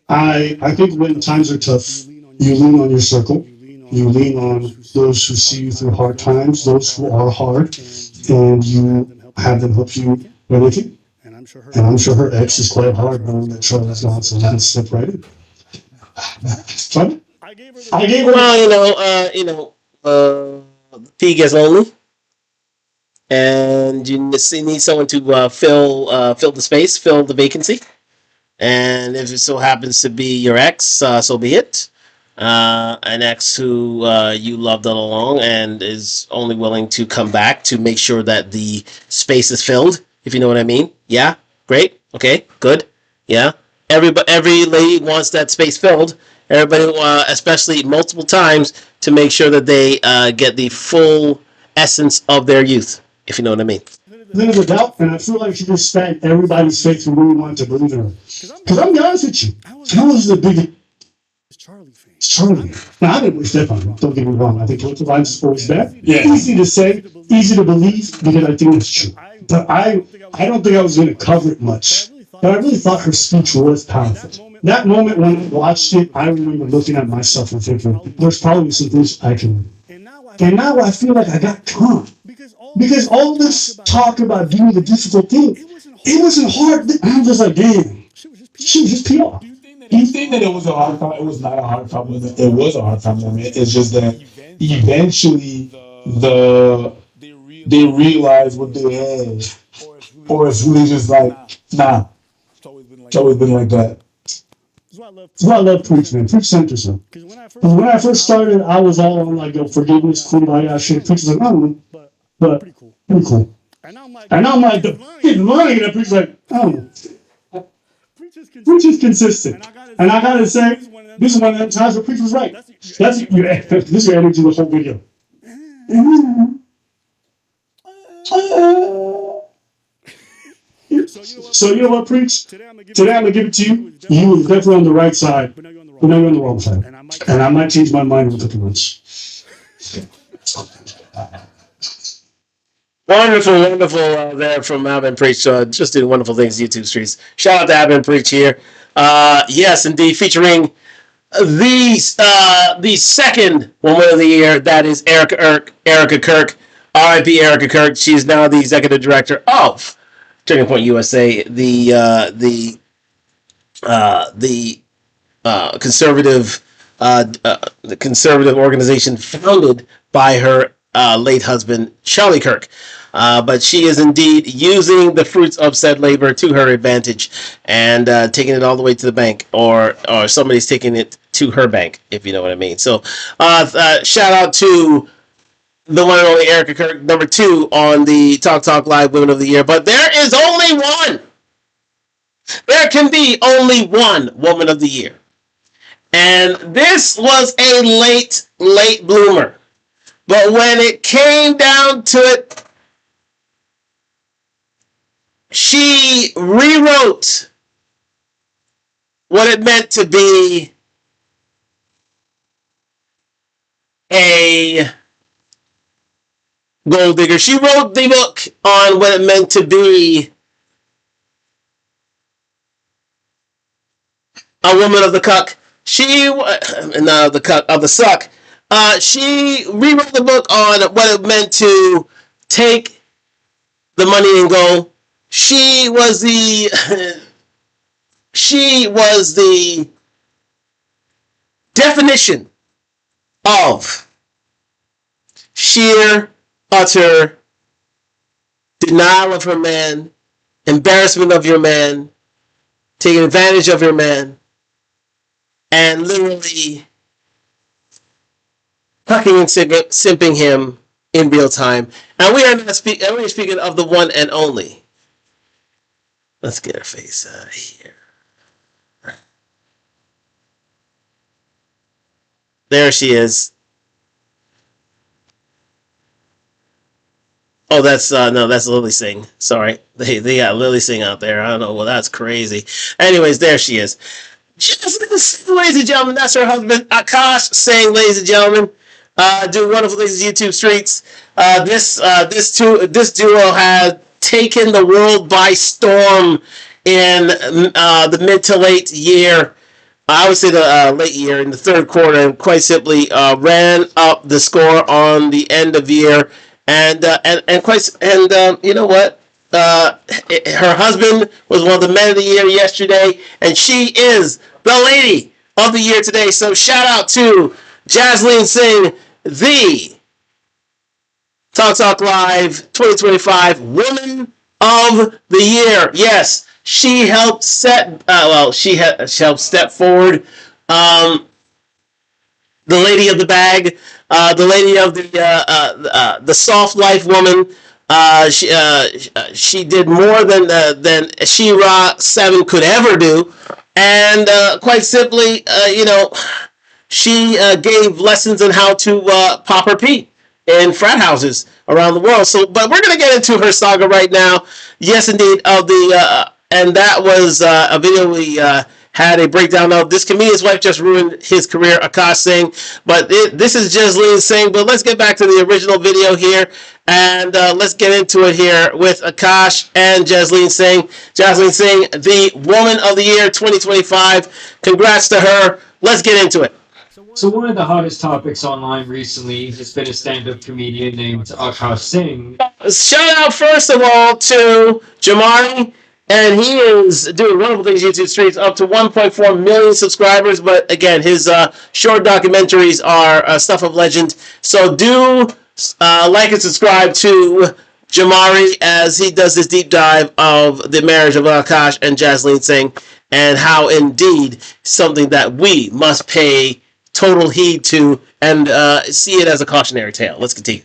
I think when times are tough, you lean on your circle. You lean on those who see you through hard times, those who are hard, and you have them help you where they can. And I'm sure her ex is quite hard knowing that Charlie's gone, so let's step right in. Fun? I gave her. Well, the pea gets lonely, and you need someone to fill the space, fill the vacancy. And if it so happens to be your ex, so be it. An ex who you loved all along and is only willing to come back to make sure that the space is filled, if you know what I mean. Yeah, great, okay, good, yeah. Every lady wants that space filled. Everybody, especially multiple times, to make sure that they get the full essence of their youth, if you know what I mean. There's a doubt, and I feel like she just spanked everybody's faith who really wanted to believe in her. Because I'm be honest with you, I was the biggest Charlie. Now, I didn't wish that on him. Don't get me wrong. I think political violence is always bad. Yeah. Easy to say, easy to believe, because I think it's true. But I don't think I was going to cover it much. But I really thought her speech was powerful. That moment when I watched it, I remember looking at myself and thinking, there's probably some things I can do. And now I feel like I got calm. Because all this talk about doing the difficult thing, it wasn't hard. I'm just like, damn, she was just PR. You think that it was a hard problem? It was not a hard problem. It was a hard problem. It's just that eventually they realized what they had, or it's really just like, nah. It's always been like that. That's why I love Preach, man. Preach centers him. Because when I first started, I was all on like, forgiveness, cool, all that shit. Preach is like, I don't know, but pretty cool. And now I'm like, getting money, and Preach like, I don't know. Preach is consistent. And I gotta say, this is one of the times where Preach was right. This is your energy the whole video. So you know what, Preach? Today I'm gonna give it to you. You were definitely on the right side, but now you're on the wrong side. And I might change my mind with the lunch. Wonderful there from Alvin Preach. Just doing wonderful things YouTube streets. Shout out to Alvin Preach here. Yes, indeed, featuring the second woman of the year, that is Erica Kirk, R.I.P. Erica Kirk. She's now the executive director of Turning Point USA, conservative the conservative organization founded by her late husband Charlie Kirk. But she is indeed using the fruits of said labor to her advantage and taking it all the way to the bank, or somebody's taking it to her bank, if you know what I mean. So shout out to the one and only Erica Kirk, number 2 on the Talk Live Women of the Year. But there is only one. There can be only one Woman of the Year. And this was a late bloomer. But when it came down to it, she rewrote what it meant to be a gold digger. She wrote the book on what it meant to be a woman of the cuck. Not of the cuck, of the suck. She rewrote the book on what it meant to take the money and go. She was the definition of sheer, utter denial of her man, embarrassment of your man, taking advantage of your man, and literally fucking and simping him in real time. And we are not speaking of the one and only. Let's get her face here. There she is. Oh, that's that's Lily Singh. Sorry, they got Lily Singh out there. I don't know. Well, that's crazy. Anyways, there she is. Just, ladies and gentlemen, that's her husband Akash Singh. Ladies and gentlemen, do wonderful things in YouTube streets. This duo had taken the world by storm in the mid to late year. I would say the late year, in the third quarter, and quite simply ran up the score on the end of year. And you know what? Her husband was one of the men of the year yesterday, and she is the lady of the year today. So shout out to Jasleen Singh, the Talk Live 2025 Woman of the Year. Yes, she helped she helped step forward. The lady of the bag, the lady of the soft life woman. She did more than She-Ra 7 could ever do, and quite simply, she gave lessons on how to pop her pee in frat houses around the world. So, but we're gonna get into her saga right now. Yes, indeed, and that was a video we had a breakdown of. This comedian's wife just ruined his career, Akash Singh. But this is Jasleen Singh. But let's get back to the original video here, and let's get into it here with Akash and Jasleen Singh. Jasleen Singh, the Woman of the Year 2025. Congrats to her. Let's get into it. So one of the hottest topics online recently has been a stand-up comedian named Akash Singh. Shout out first of all to Jamari. And he is doing wonderful things on YouTube streets, up to 1.4 million subscribers. But again, his short documentaries are stuff of legend. So do like and subscribe to Jamari as he does this deep dive of the marriage of Akash and Jasleen Singh, and how indeed something that we must pay total heed to and see it as a cautionary tale. Let's continue.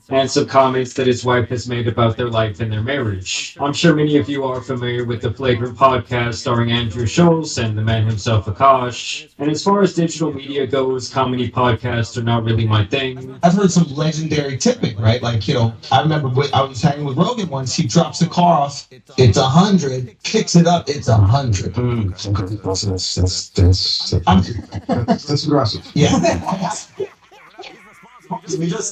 And some comments that his wife has made about their life and their marriage. I'm sure many of you are familiar with the Flagrant podcast starring Andrew Schultz and the man himself, Akash. And as far as digital media goes, comedy podcasts are not really my thing. I've heard some legendary tipping, right? Like, I remember I was hanging with Rogan once. He drops the car off, it's 100. Kicks it up, it's 100. That's aggressive. Yeah.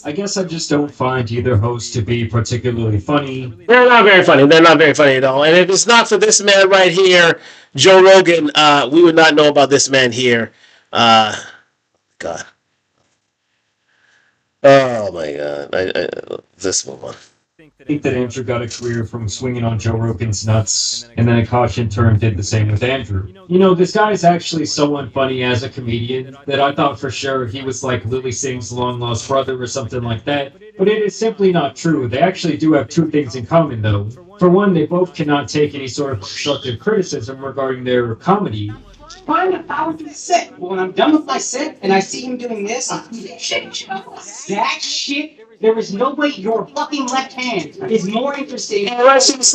I guess I just don't find either host to be particularly funny. They're not very funny. They're not very funny at all. And if it's not for this man right here, Joe Rogan, we would not know about this man here. God. Oh my God. Let's move on. I think that Andrew got a career from swinging on Joe Rogan's nuts, and then Akash in turn did the same with Andrew. You know, this guy is actually so unfunny as a comedian that I thought for sure he was like Lily Singh's long lost brother or something like that, but it is simply not true. They actually do have two things in common, though. For one, they both cannot take any sort of constructive criticism regarding their comedy. Fine, if I would do the set. When I'm done with my set and I see him doing this, I'm that shit. There is no way your fucking left hand is more interesting. Let's just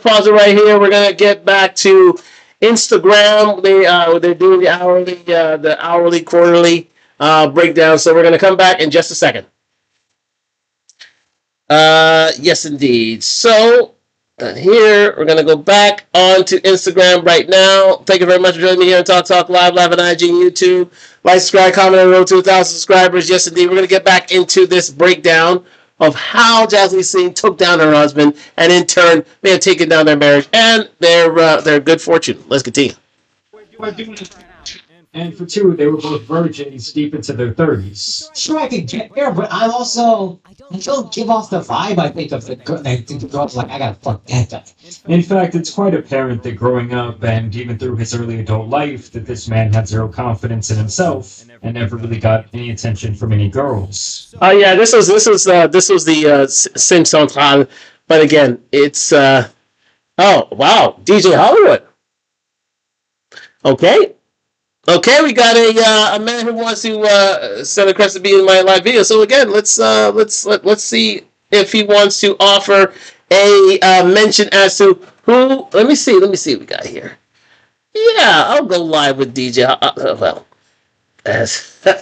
pause it right here. We're gonna get back to Instagram. They're doing the hourly quarterly breakdown. So we're gonna come back in just a second. Yes, indeed. So here we're gonna go back onto Instagram right now. Thank you very much for joining me here on Talk Live on IG and YouTube. Like, subscribe, comment on the road to 1,000 subscribers. Yes, indeed. We're gonna get back into this breakdown of how Jasmine Singh took down her husband, and in turn may have taken down their marriage and their good fortune. Let's continue. And for two, they were both virgins deep into their 30s. Sure, I could get there, but I don't give off the vibe, I think, of the girl. I think the girl's like, I gotta fuck that guy. In fact, it's quite apparent that growing up and even through his early adult life, that this man had zero confidence in himself and never really got any attention from any girls. Oh yeah, this was the Sin Central, but again, it's oh wow, DJ Hollywood. Okay, we got a man who wants to send across to be in my live video. So again, let's see if he wants to offer a mention as to who. Let me see what we got here. Yeah, I'll go live with DJ. Well, as if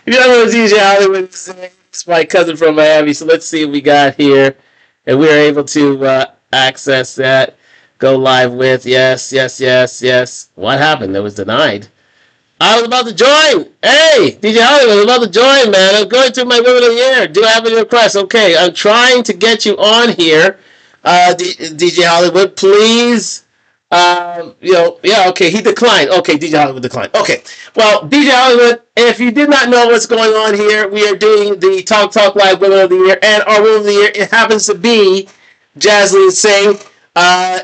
you don't know what DJ Hollywood, it's my cousin from Miami. So let's see what we got here, and we are able to access that. Go live with, yes. What happened? It was denied. I was about to join. Hey, DJ Hollywood, I was about to join, man. I'm going through my Women of the Year. Do I have any requests? Okay, I'm trying to get you on here. DJ Hollywood, please. Okay, he declined. Okay, DJ Hollywood declined. Okay, well, DJ Hollywood, if you did not know what's going on here, we are doing the Talk Live Women of the Year, and our Women of the Year, it happens to be Jasmine Singh.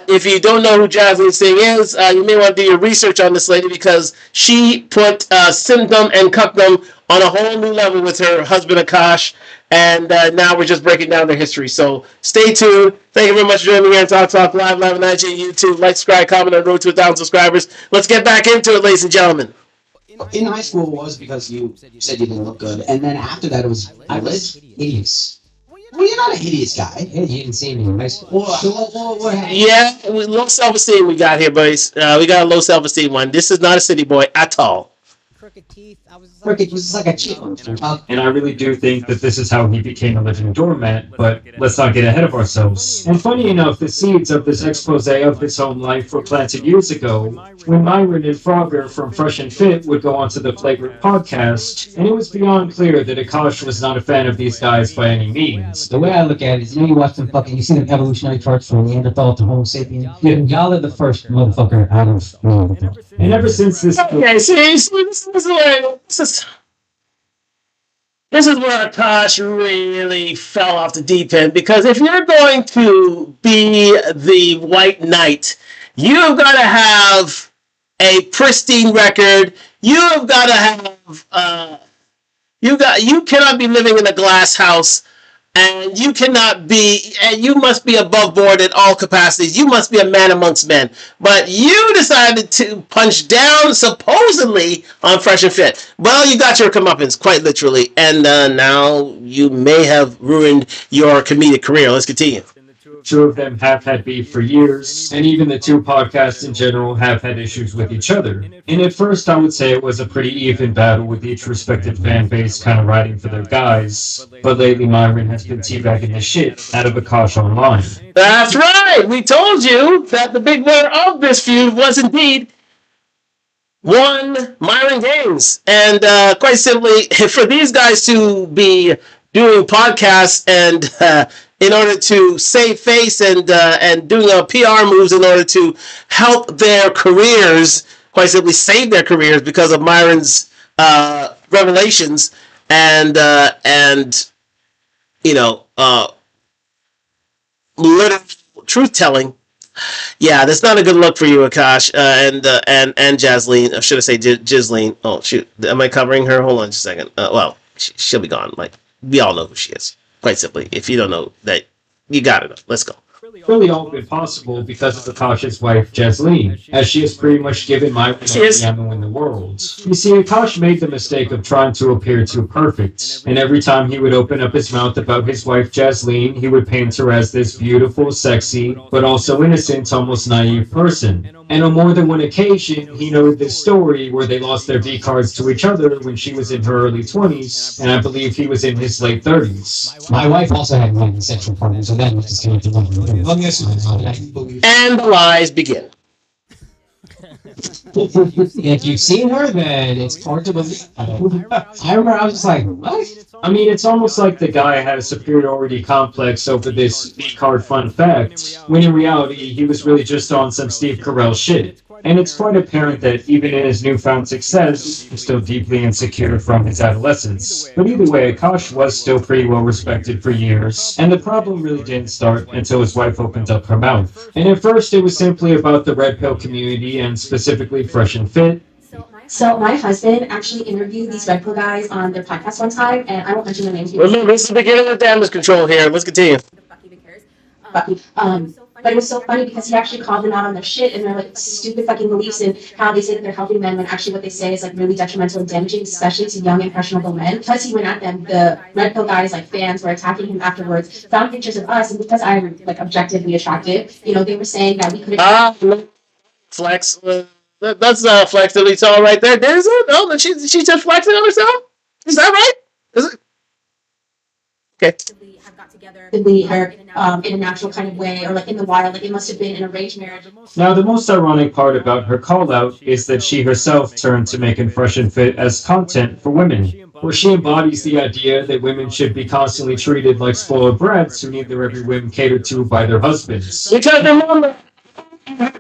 If you don't know who Jasmine Singh is, you may want to do your research on this lady because she put Simdom and Cuckdom on a whole new level with her husband Akash, and now we're just breaking down their history. So stay tuned. Thank you very much for joining me here on Talk Live on IG and YouTube. Like, subscribe, comment on the road to 1,000 subscribers. Let's get back into it, ladies and gentlemen. In high school, it was because you said you didn't look good, and then after that, it was I was hideous. Well, you're not a hideous guy. You didn't see me in high school. Yeah, low self-esteem we got here, boys. We got a low self-esteem one. This is not a city boy at all. Crooked was like a cheap one. And I really do think that this is how he became a living doormat, but let's not get ahead of ourselves. And funny enough, the seeds of this expose of his home life were planted years ago when Myron and Frogger from Fresh and Fit would go onto the Flagrant podcast, and it was beyond clear that Akash was not a fan of these guys by any means. The way I look at it is, you watch them you see them evolutionary charts from Neanderthal to Homo sapien. Yeah, y'all are the first motherfucker out of Neanderthal. And ever since this... Okay, see, this is where Akash really fell off the deep end, because if you're going to be the White Knight, you've got to have a pristine record. You've got to have you cannot be living in a glass house, and you must be above board in all capacities. You must be a man amongst men. But you decided to punch down, supposedly, on Fresh and Fit. Well, you got your comeuppance, quite literally. And now you may have ruined your comedic career. Let's continue. Two of them have had beef for years, and even the two podcasts in general have had issues with each other. And at first, I would say it was a pretty even battle with each respective fan base kind of riding for their guys. But lately, Myron has been teabagging the shit out of Akash online. That's right! We told you that the big winner of this feud was indeed one Myron Gaines. And quite simply, for these guys to be doing podcasts and in order to save face and doing PR moves in order to help their careers, quite simply saved their careers because of Myron's revelations and literal truth telling. Yeah, that's not a good look for you, Akash, and Jasleen. Or should I say Gisleen? Oh shoot, am I covering her? Hold on just a second. Well, she'll be gone. Like we all know who she is. Quite simply, if you don't know that, you gotta know. Let's go. Really all been possible because of Akash's wife, Jasleen, as she has pretty much given Myron the ammo in the world. You see, Akash made the mistake of trying to appear too perfect, and every time he would open up his mouth about his wife, Jasleen, he would paint her as this beautiful, sexy, but also innocent, almost naive person. And on more than one occasion, he noted this story where they lost their V cards to each other when she was in her early 20s, and I believe he was in his late 30s. My wife also had one sexual partner, so then we just came to one. Let me ask you this. And the lies begin. If you've seen her, then it's hard to believe. I remember I was just like, what? I mean, it's almost like the guy had a superiority complex over this V-card fun fact, when in reality, he was really just on some Steve Carell shit. And it's quite apparent that even in his newfound success, he's still deeply insecure from his adolescence. But either way, Akash was still pretty well respected for years, and the problem really didn't start until his wife opened up her mouth. And at first, it was simply about the red pill community, and specifically Fresh and Fit. So my husband actually interviewed these Red Pill guys on their podcast one time, and I won't mention their names. Remember, this is the beginning of damage control here. Let's continue. But it was so funny because he actually called them out on their shit and their like stupid fucking beliefs and how they say that they're helping men when actually what they say is like really detrimental and damaging, especially to young impressionable men. Because he went at them, the Red Pill guys, like fans, were attacking him afterwards, found pictures of us, and because I'm like objectively attractive, they were saying that we couldn't. Flex. That's not a flex that we saw right there. Is it? No, she's just flexing on herself? Is that right? Is it? Okay. Or in a natural kind of way, or like in the wild, like it must have been an arranged marriage. Now, the most ironic part about her call-out is that she herself turned to making Fresh and Fit as content for women, where she embodies the idea that women should be constantly treated like spoiled brats who need their every whim catered to by their husbands. Because remember,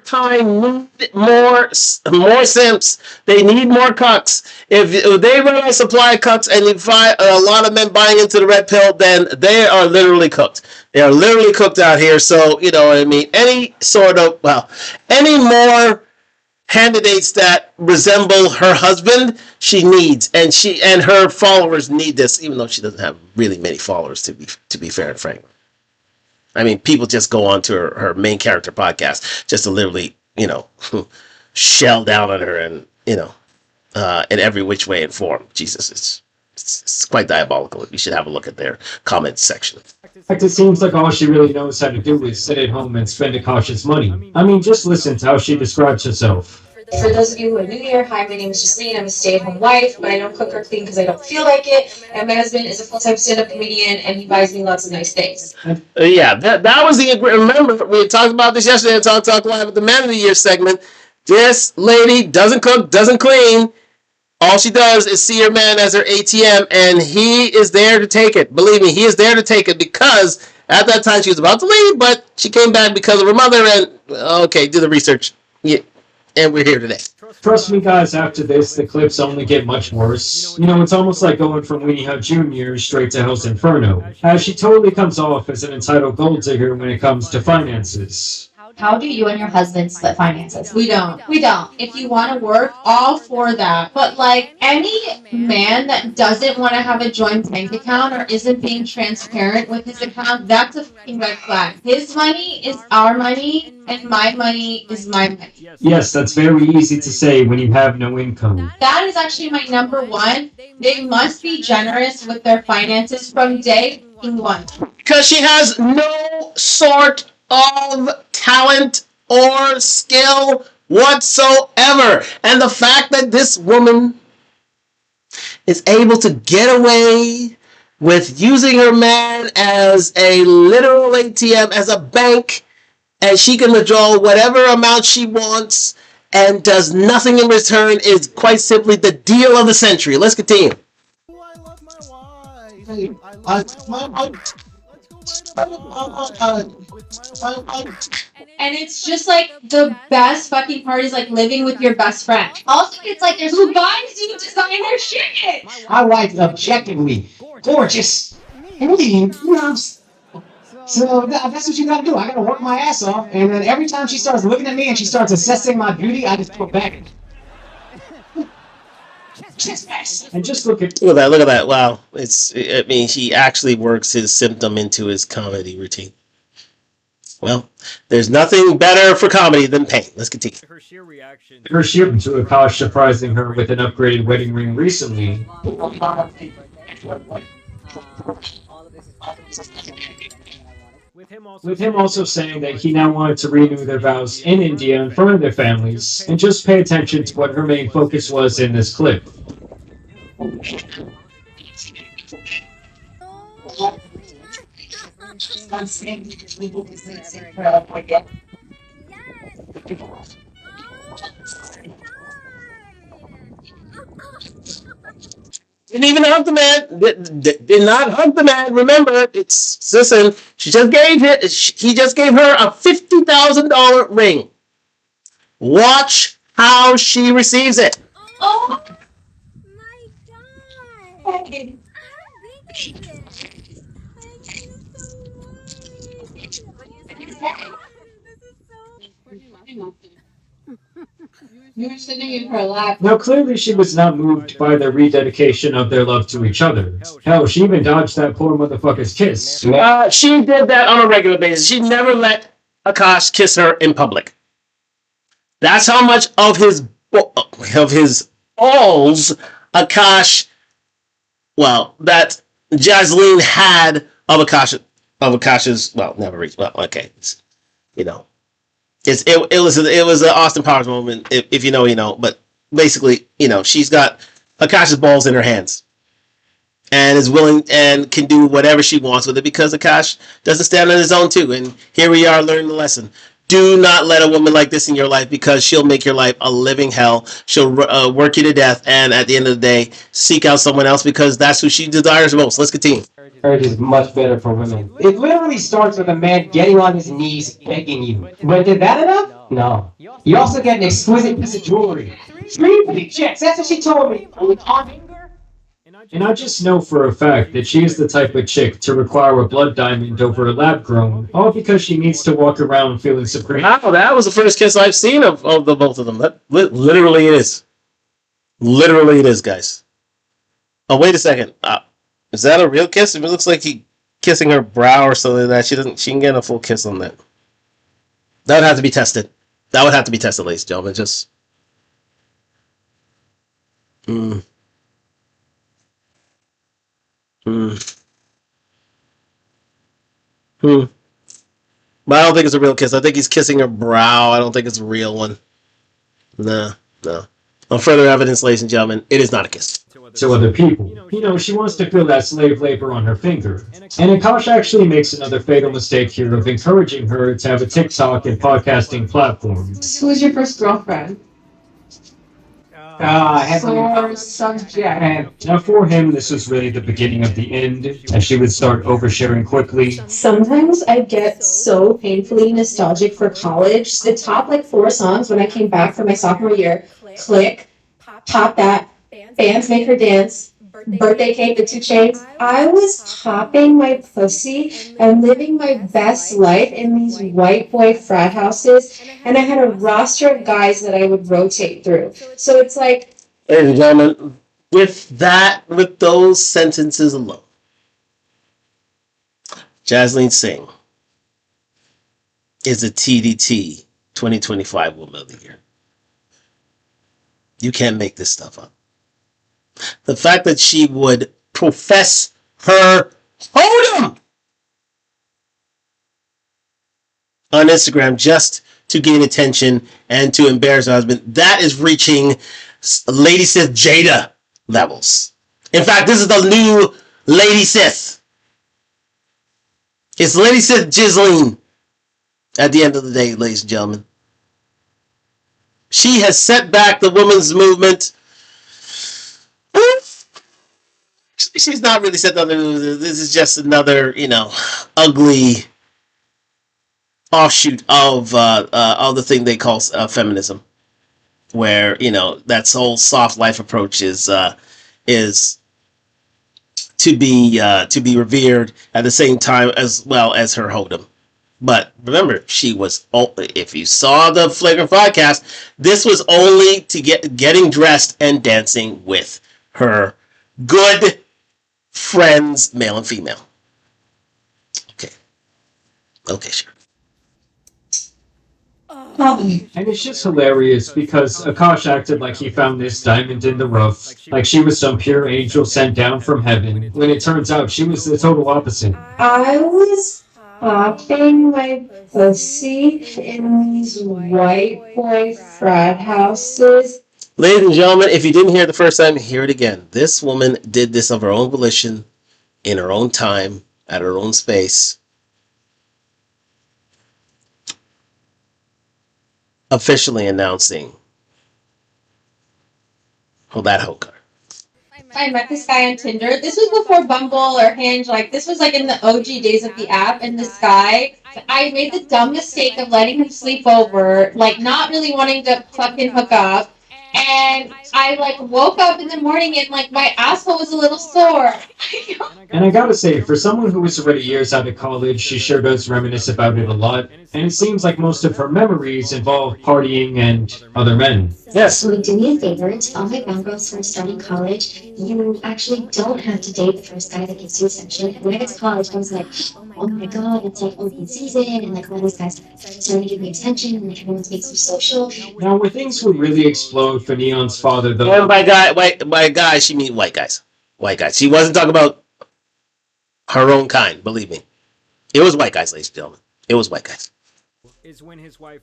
time need more simps. They need more cucks. If they run out of supply of cucks and you find a lot of men buying into the red pill, then they are literally cooked. They are literally cooked out here. So you know what I mean. Any more candidates that resemble her husband, she needs, and her followers need this, even though she doesn't have really many followers. To be fair and frank. I mean, people just go on to her main character podcast just to literally, shell down on her and, in every which way and form. Jesus, it's quite diabolical. You should have a look at their comments section. In fact, it seems like all she really knows how to do is sit at home and spend Akash's money. I mean, just listen to how she describes herself. For those of you who are new here, hi, my name is Justine. I'm a stay-at-home wife, but I don't cook or clean because I don't feel like it. And my husband is a full-time stand-up comedian, and he buys me lots of nice things. Yeah, that was the agreement. Remember, we talked about this yesterday in Talk Live at the Man of the Year segment. This lady doesn't cook, doesn't clean. All she does is see her man as her ATM, and he is there to take it. Believe me, he is there to take it because at that time she was about to leave, but she came back because of her mother, and okay, do the research. Yeah. And we're here today. Trust me, guys, after this, the clips only get much worse. It's almost like going from Weenie Hut Jr. straight to Hell's Inferno, as she totally comes off as an entitled gold digger when it comes to finances. How do you and your husband split finances? We don't. If you want to work, all for that. But like any man that doesn't want to have a joint bank account or isn't being transparent with his account, that's a fucking red flag. His money is our money, and my money is my money. Yes, that's very easy to say when you have no income. That is actually my number one. They must be generous with their finances from day one. Because she has no sort of talent or skill whatsoever. And the fact that this woman is able to get away with using her man as a literal ATM, as a bank, and she can withdraw whatever amount she wants and does nothing in return is quite simply the deal of the century. Let's continue. And it's just like the best fucking part is like living with your best friend. Also, it's like there's who buys you designer shit. My wife objectively gorgeous. So that's what you gotta do. I gotta work my ass off, and then every time she starts looking at me and she starts assessing my beauty, I just put back. And just look at Look at that. Wow. I mean, he actually works his symptom into his comedy routine. Well, there's nothing better for comedy than pain. Let's continue. her sheer to Akash surprising her with an upgraded wedding ring recently. With him also saying that he now wanted to renew their vows in India in front of their families, and just pay attention to what her main focus was in this clip. Didn't even hug the man. Did not hug the man. Remember, listen. He just gave her a $50,000 ring. Watch how she receives it. Oh You were sitting in her lap. Now, clearly, she was not moved by the rededication of their love to each other. Hell, she even dodged that poor motherfucker's kiss. She did that on a regular basis. She never let Akash kiss her in public. That's how much of his balls Akash, that Jasleen had of Akash's. Well, never reached. Well, okay, It was an Austin Powers moment. If you know, you know. But basically, she's got Akash's balls in her hands, and is willing and can do whatever she wants with it because Akash doesn't stand on his own too. And here we are learning the lesson. Do not let a woman like this in your life because she'll make your life a living hell. She'll work you to death, and at the end of the day, seek out someone else because that's who she desires most. Let's continue. Marriage is much better for women. It literally starts with a man getting on his knees begging you. But did that enough? No. You also get an exquisite piece of jewelry. 3 pretty chicks. That's what she told me. And I just know for a fact that she is the type of chick to require a blood diamond over a lab grown, all because she needs to walk around feeling supreme. Wow, that was the first kiss I've seen of the both of them. That literally it is. Literally it is, guys. Oh, wait a second. Is that a real kiss? It looks like he kissing her brow or something like that. She can get a full kiss on that. That would have to be tested. That would have to be tested, ladies and gentlemen. Just. But I don't think it's a real kiss. I think he's kissing her brow. I don't think it's a real one. No. On further evidence, ladies and gentlemen, it is not a kiss. To other people. She wants to feel that slave labor on her finger. And Akash actually makes another fatal mistake here of encouraging her to have a TikTok and podcasting platform. Who was your first girlfriend? Sore subject. Now for him, this was really the beginning of the end, as she would start oversharing quickly. Sometimes I get so painfully nostalgic for college. The top 4 songs when I came back from my sophomore year: Click, Pop That, Bands Make Her Dance, Birthday Cake, The 2 Chainz. I was popping my pussy and living my best life in these white boy frat houses, and I had a roster of guys that I would rotate through. So it's like, ladies and gentlemen, with those sentences alone, Jasleen Singh is a TDT 2025 Woman of the Year. You can't make this stuff up. The fact that she would profess her totem on Instagram just to gain attention and to embarrass her husband, that is reaching Lady Sith Jada levels. In fact, this is the new Lady Sith. It's Lady Sith Jasleen at the end of the day, ladies and gentlemen. She has set back the women's movement she's not really said nothing. This is just another, ugly offshoot of the thing they call feminism, where that whole soft life approach is to be revered at the same time as well as her hoedom. But remember, she was, if you saw the Flagrant podcast, this was only to getting dressed and dancing with her good friends, male and female. Okay, sure. And it's just hilarious because Akash acted like he found this diamond in the rough, like she was some pure angel sent down from heaven, when it turns out she was the total opposite. I was popping my pussy in these white boy frat houses. Ladies and gentlemen, if you didn't hear it the first time, hear it again. This woman did this of her own volition, in her own time, at her own space. Officially announcing that Hokar. I met this guy on Tinder. This was before Bumble or Hinge. Like, this was like in the OG days of the app. And this guy, I made the dumb mistake of letting him sleep over, like not really wanting to fucking hook up. And I like woke up in the morning and like my asshole was a little sore. And I gotta say, for someone who was already years out of college, she sure does reminisce about it a lot. And it seems like most of her memories involve partying and other men. Yes. So do me a favor, to all my brown girls who are starting college, you actually don't have to date the first guy that gives you attention. When I get to college, I was like, oh my god, it's like open season, and like all these guys starting to give me attention, and like everyone's being so social. Now, where things would really explode for Neon's father, though. And by guys, she means white guys. White guys. She wasn't talking about her own kind, believe me. It was white guys, ladies and gentlemen. It was white guys. Is when his wife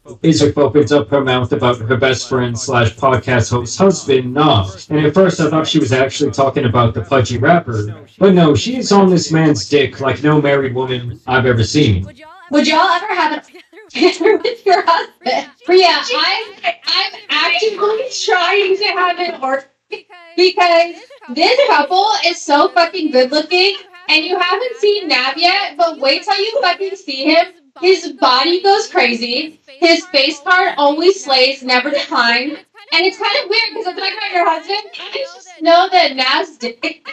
opens up her mouth about her best friend / podcast host husband, Nav. And at first I thought she was actually talking about the pudgy rapper. But no, she is on this man's dick like no married woman I've ever seen. Would y'all ever have an affair with your husband? Priya, I'm actively trying to have an orgy because this couple is so fucking good looking, and you haven't seen Nav yet, but wait till you fucking see him. His body goes crazy. His face card always slays, never declines. And it's kind of weird because I'm talking about your husband. I just know that Nav's dick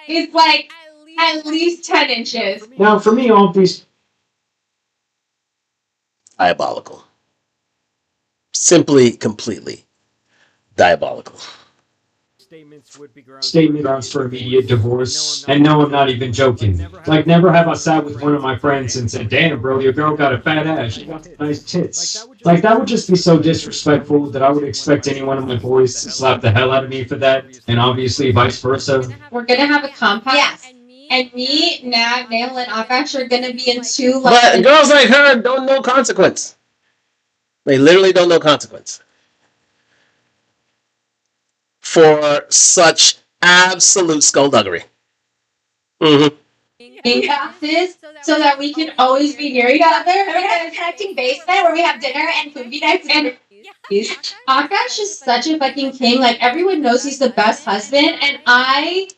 is like at least 10 inches. Now, for me, all of these... Diabolical. Simply, completely diabolical. Statement grounds for immediate divorce. And no, I'm not even joking. Like, never have I sat with one of my friends and said, damn, bro, your girl got a fat ass. She got nice tits. Like, that would just be so disrespectful that I would expect any one of my boys to slap the hell out of me for that. And obviously, vice versa. We're gonna have a compound. Yes. And me, Nav, Nail, and Akash are gonna be in two like. But girls like her don't know consequence. They literally don't know consequence for such absolute skullduggery. Mm-hmm. Classes so that we can always be near each other. We have a connecting basement where we have dinner and movie nights. And Akash is such a fucking king. Like, everyone knows he's the best husband, and I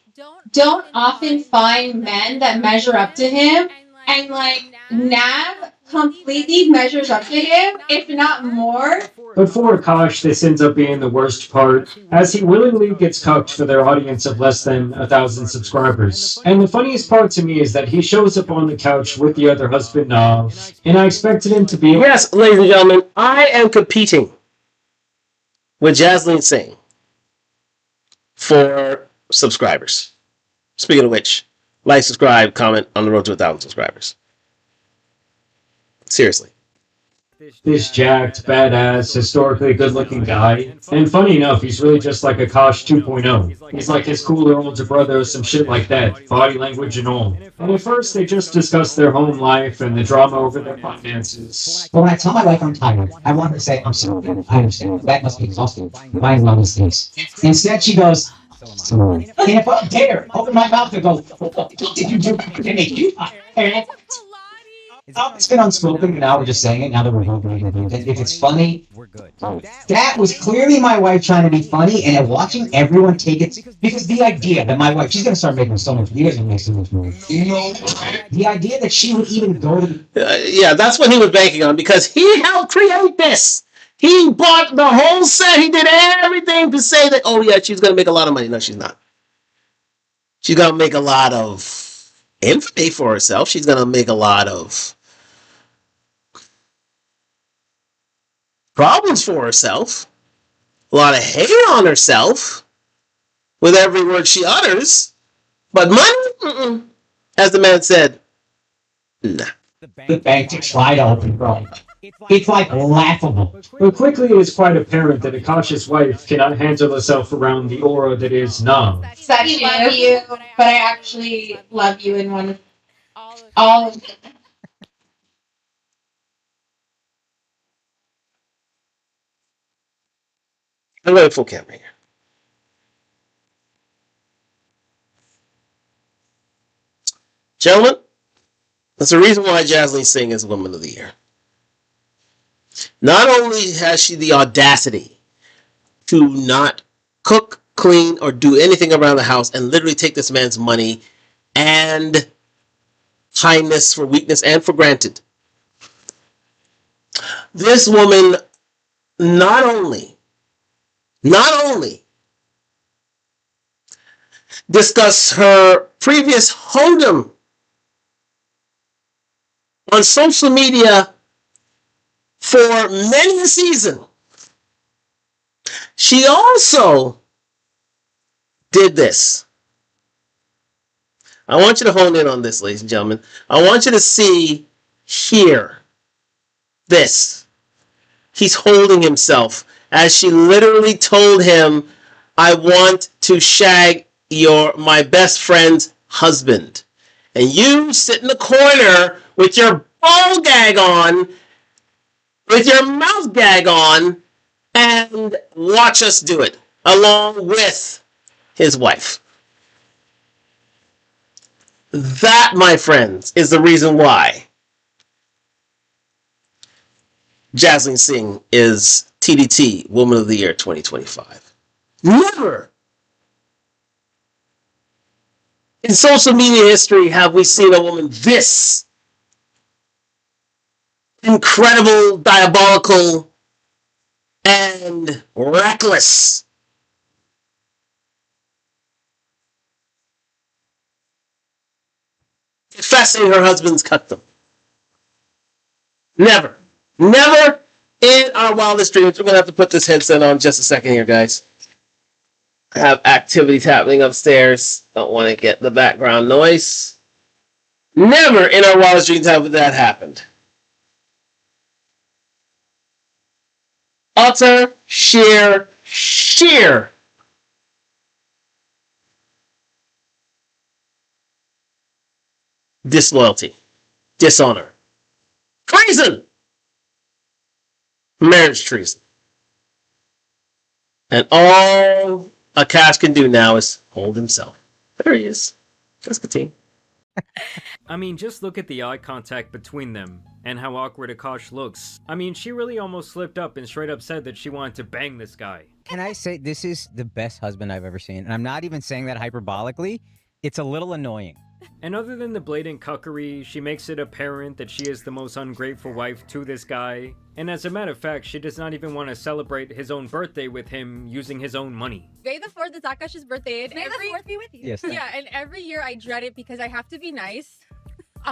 don't often find men that measure up to him. And like Nav completely measures up to him, if not more. But for Akash, this ends up being the worst part, as he willingly gets cucked for their audience of less than 1,000 subscribers. And the funniest part to me is that he shows up on the couch with the other husband, Nav, and I expected him to be... Yes, ladies and gentlemen, I am competing with Jasleen Singh for subscribers. Speaking of which, like, subscribe, comment on the road to 1,000 subscribers. Seriously. This jacked, badass, historically good-looking guy. And funny enough, he's really just like Akash 2.0. He's like his cooler older brother or some shit like that, body language and all. And at first, they just discuss their home life and the drama over their finances. Well, when I tell my wife I'm tired, I want her to say, I'm sorry, I understand. That must be exhausting. My mama's things. Instead, she goes, sorry. And if I dare open my mouth and go, what did you do to make you tired? It's been unspoken, but now we're just saying it. Now that we're if it's funny, we're good. That was clearly my wife trying to be funny, and watching everyone take it because the idea that my wife, she's gonna start making so much. You guys are making so much money. You know, the idea that she would even go to. Yeah, that's what he was banking on because he helped create this. He bought the whole set. He did everything to say that, oh yeah, she's gonna make a lot of money. No, she's not. She's gonna make a lot of infamy for herself. She's gonna make a lot of problems for herself, a lot of hate on herself with every word she utters. But money, as the man said, nah. The bank to try to open, bro. It's like laughable. But quickly it was quite apparent that Akash's wife cannot handle herself around the aura that is Nam. I love you, but I actually love you in one. All of it. I'm going full camera here. Gentlemen, that's the reason why Jasleen Singh is Woman of the Year. Not only has she the audacity to not cook, clean, or do anything around the house and literally take this man's money and kindness for weakness and for granted. This woman not only discuss her previous hoedom on social media for many a season. She also did this. I want you to hone in on this, ladies and gentlemen. I want you to see here this. He's holding himself as she literally told him, I want to shag my best friend's husband. And you sit in the corner with your ball gag on, with your mouth gag on, and watch us do it, along with his wife. That, my friends, is the reason why Jasleen Singh is TDT Woman of the Year 2025. Never in social media history have we seen a woman this incredible, diabolical, and reckless. Confessing her husband's cut them. Never. Never in our wildest dreams. We're going to have to put this headset on just a second here, guys. I have activities happening upstairs. Don't want to get the background noise. Never in our wildest dreams have that happened. Utter, sheer disloyalty, dishonor, treason, marriage treason. And all Akash can do now is hold himself. There he is. Let's continue. I mean, just look at the eye contact between them, and how awkward Akash looks. I mean, she really almost slipped up and straight up said that she wanted to bang this guy. Can I say this is the best husband I've ever seen? And I'm not even saying that hyperbolically. It's a little annoying. And other than the blatant cuckery, she makes it apparent that she is the most ungrateful wife to this guy. And as a matter of fact, she does not even want to celebrate his own birthday with him using his own money. May the 4th is Akash's birthday. And May the 4th be with you. Yes, Yeah, and every year I dread it because I have to be nice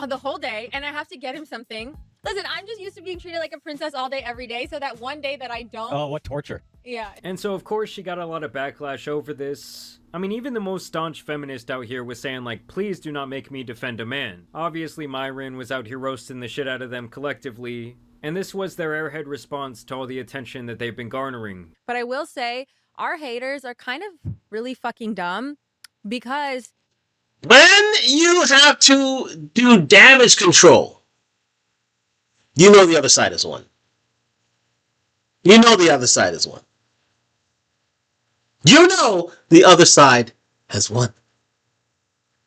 the whole day and I have to get him something. Listen, I'm just used to being treated like a princess all day, every day. So that one day that I don't. Oh, what torture. Yeah. And so, of course, she got a lot of backlash over this. I mean, even the most staunch feminist out here was saying, like, please do not make me defend a man. Obviously, Myron was out here roasting the shit out of them collectively. And this was their airhead response to all the attention that they've been garnering. But I will say, our haters are kind of really fucking dumb because when you have to do damage control, you know the other side is one. You know the other side is one. You know the other side has won.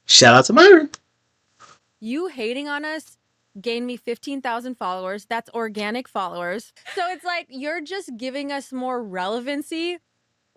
Shout out to Myron. you hating on us gained me 15,000 followers. That's organic followers. So it's like you're just giving us more relevancy.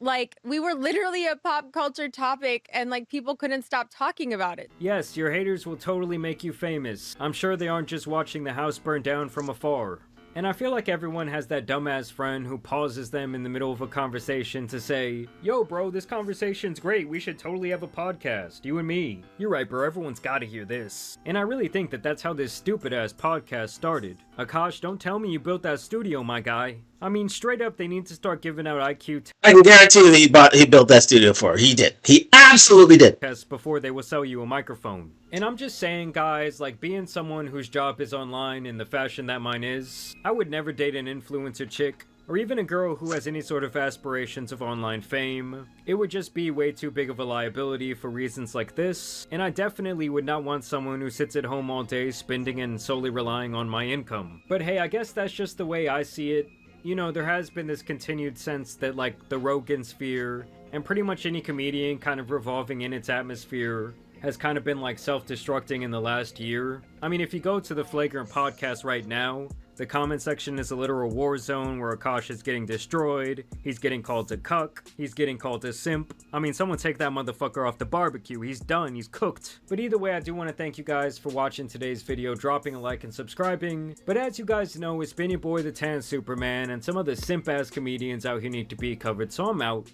Like, we were literally a pop culture topic and like people couldn't stop talking about it. Yes, your haters will totally make you famous. I'm sure they aren't just watching the house burn down from afar. And I feel like everyone has that dumbass friend who pauses them in the middle of a conversation to say, "Yo, bro, this conversation's great. We should totally have a podcast, you and me." You're right, bro. Everyone's gotta hear this. And I really think that that's how this stupid-ass podcast started. Akash, don't tell me you built that studio, my guy. I mean, straight up, they need to start giving out IQ I can guarantee you that he built that studio for her. He did. He absolutely did. tests before they will sell you a microphone. And I'm just saying, guys, like, being someone whose job is online in the fashion that mine is, I would never date an influencer chick, or even a girl who has any sort of aspirations of online fame. It would just be way too big of a liability for reasons like this, and I definitely would not want someone who sits at home all day spending and solely relying on my income. But hey, I guess that's just the way I see it. You know, there has been this continued sense that, like, the Rogan sphere, and pretty much any comedian kind of revolving in its atmosphere, has kind of been, like, self-destructing in the last year. I mean, if you go to the Flagrant podcast right now, the comment section is a literal war zone where Akash is getting destroyed, he's getting called a cuck, he's getting called a simp. I mean, someone take that motherfucker off the barbecue, he's done, he's cooked. But either way, I do want to thank you guys for watching today's video, dropping a like and subscribing. But as you guys know, it's been your boy the Tan Superman, and some other simp-ass comedians out here need to be covered, so I'm out.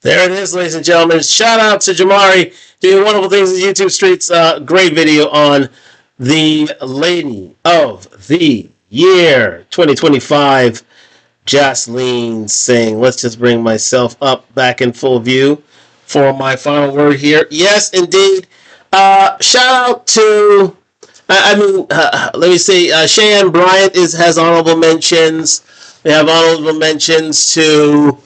There it is, ladies and gentlemen. Shout out to Jamari doing wonderful things in YouTube streets. Great video on the Lady of the Year 2025, Jocelyn Singh. Let's just bring myself up back in full view for my final word here. Yes, indeed. Shout out to, let me see, Cheyenne Bryant has honorable mentions. We have honorable mentions to,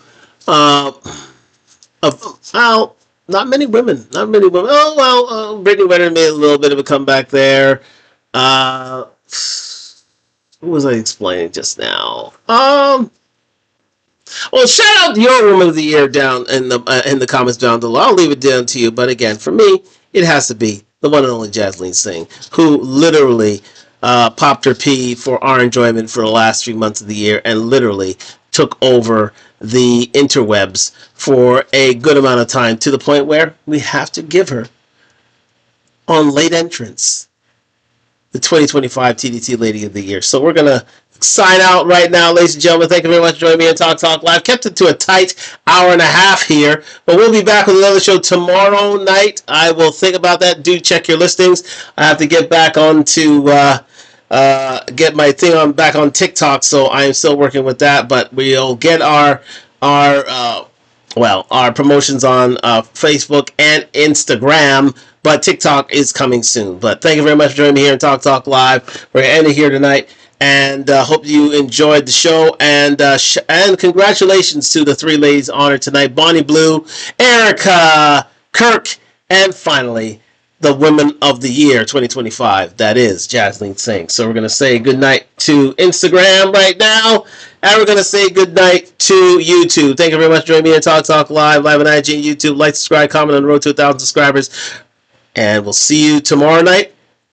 not many women. Oh, well, Brittany Renner made a little bit of a comeback there. Who was I explaining just now? Well, shout out your woman of the year down in the comments down below. I'll leave it down to you. But again, for me, it has to be the one and only Jocelyn Singh, who literally popped her pee for our enjoyment for the last 3 months of the year and literally took over the interwebs for a good amount of time, to the point where we have to give her, on late entrance, the 2025 TDT Lady of the Year. So we're going to sign out right now, ladies and gentlemen. Thank you very much for joining me on Talk Live. Kept it to a tight hour and a half here, but we'll be back with another show tomorrow night. I will think about that. Do check your listings. I have to get back on to get my thing back on TikTok, so I am still working with that, but we'll get our promotions on Facebook and Instagram, but TikTok is coming soon. But thank you very much for joining me here on Talk Live. We're going to end it here tonight, and hope you enjoyed the show, and congratulations to the 3 ladies honored tonight: Bonnie Blue, Erica, Kirk, and finally, the Women of the Year 2025, that is Jocelyn Singh. So we're going to say goodnight to Instagram right now, and we're going to say goodnight to YouTube. Thank you very much for joining me on Talk live on IG and YouTube. Like, subscribe, comment on the road to 1,000 subscribers, and we'll see you tomorrow night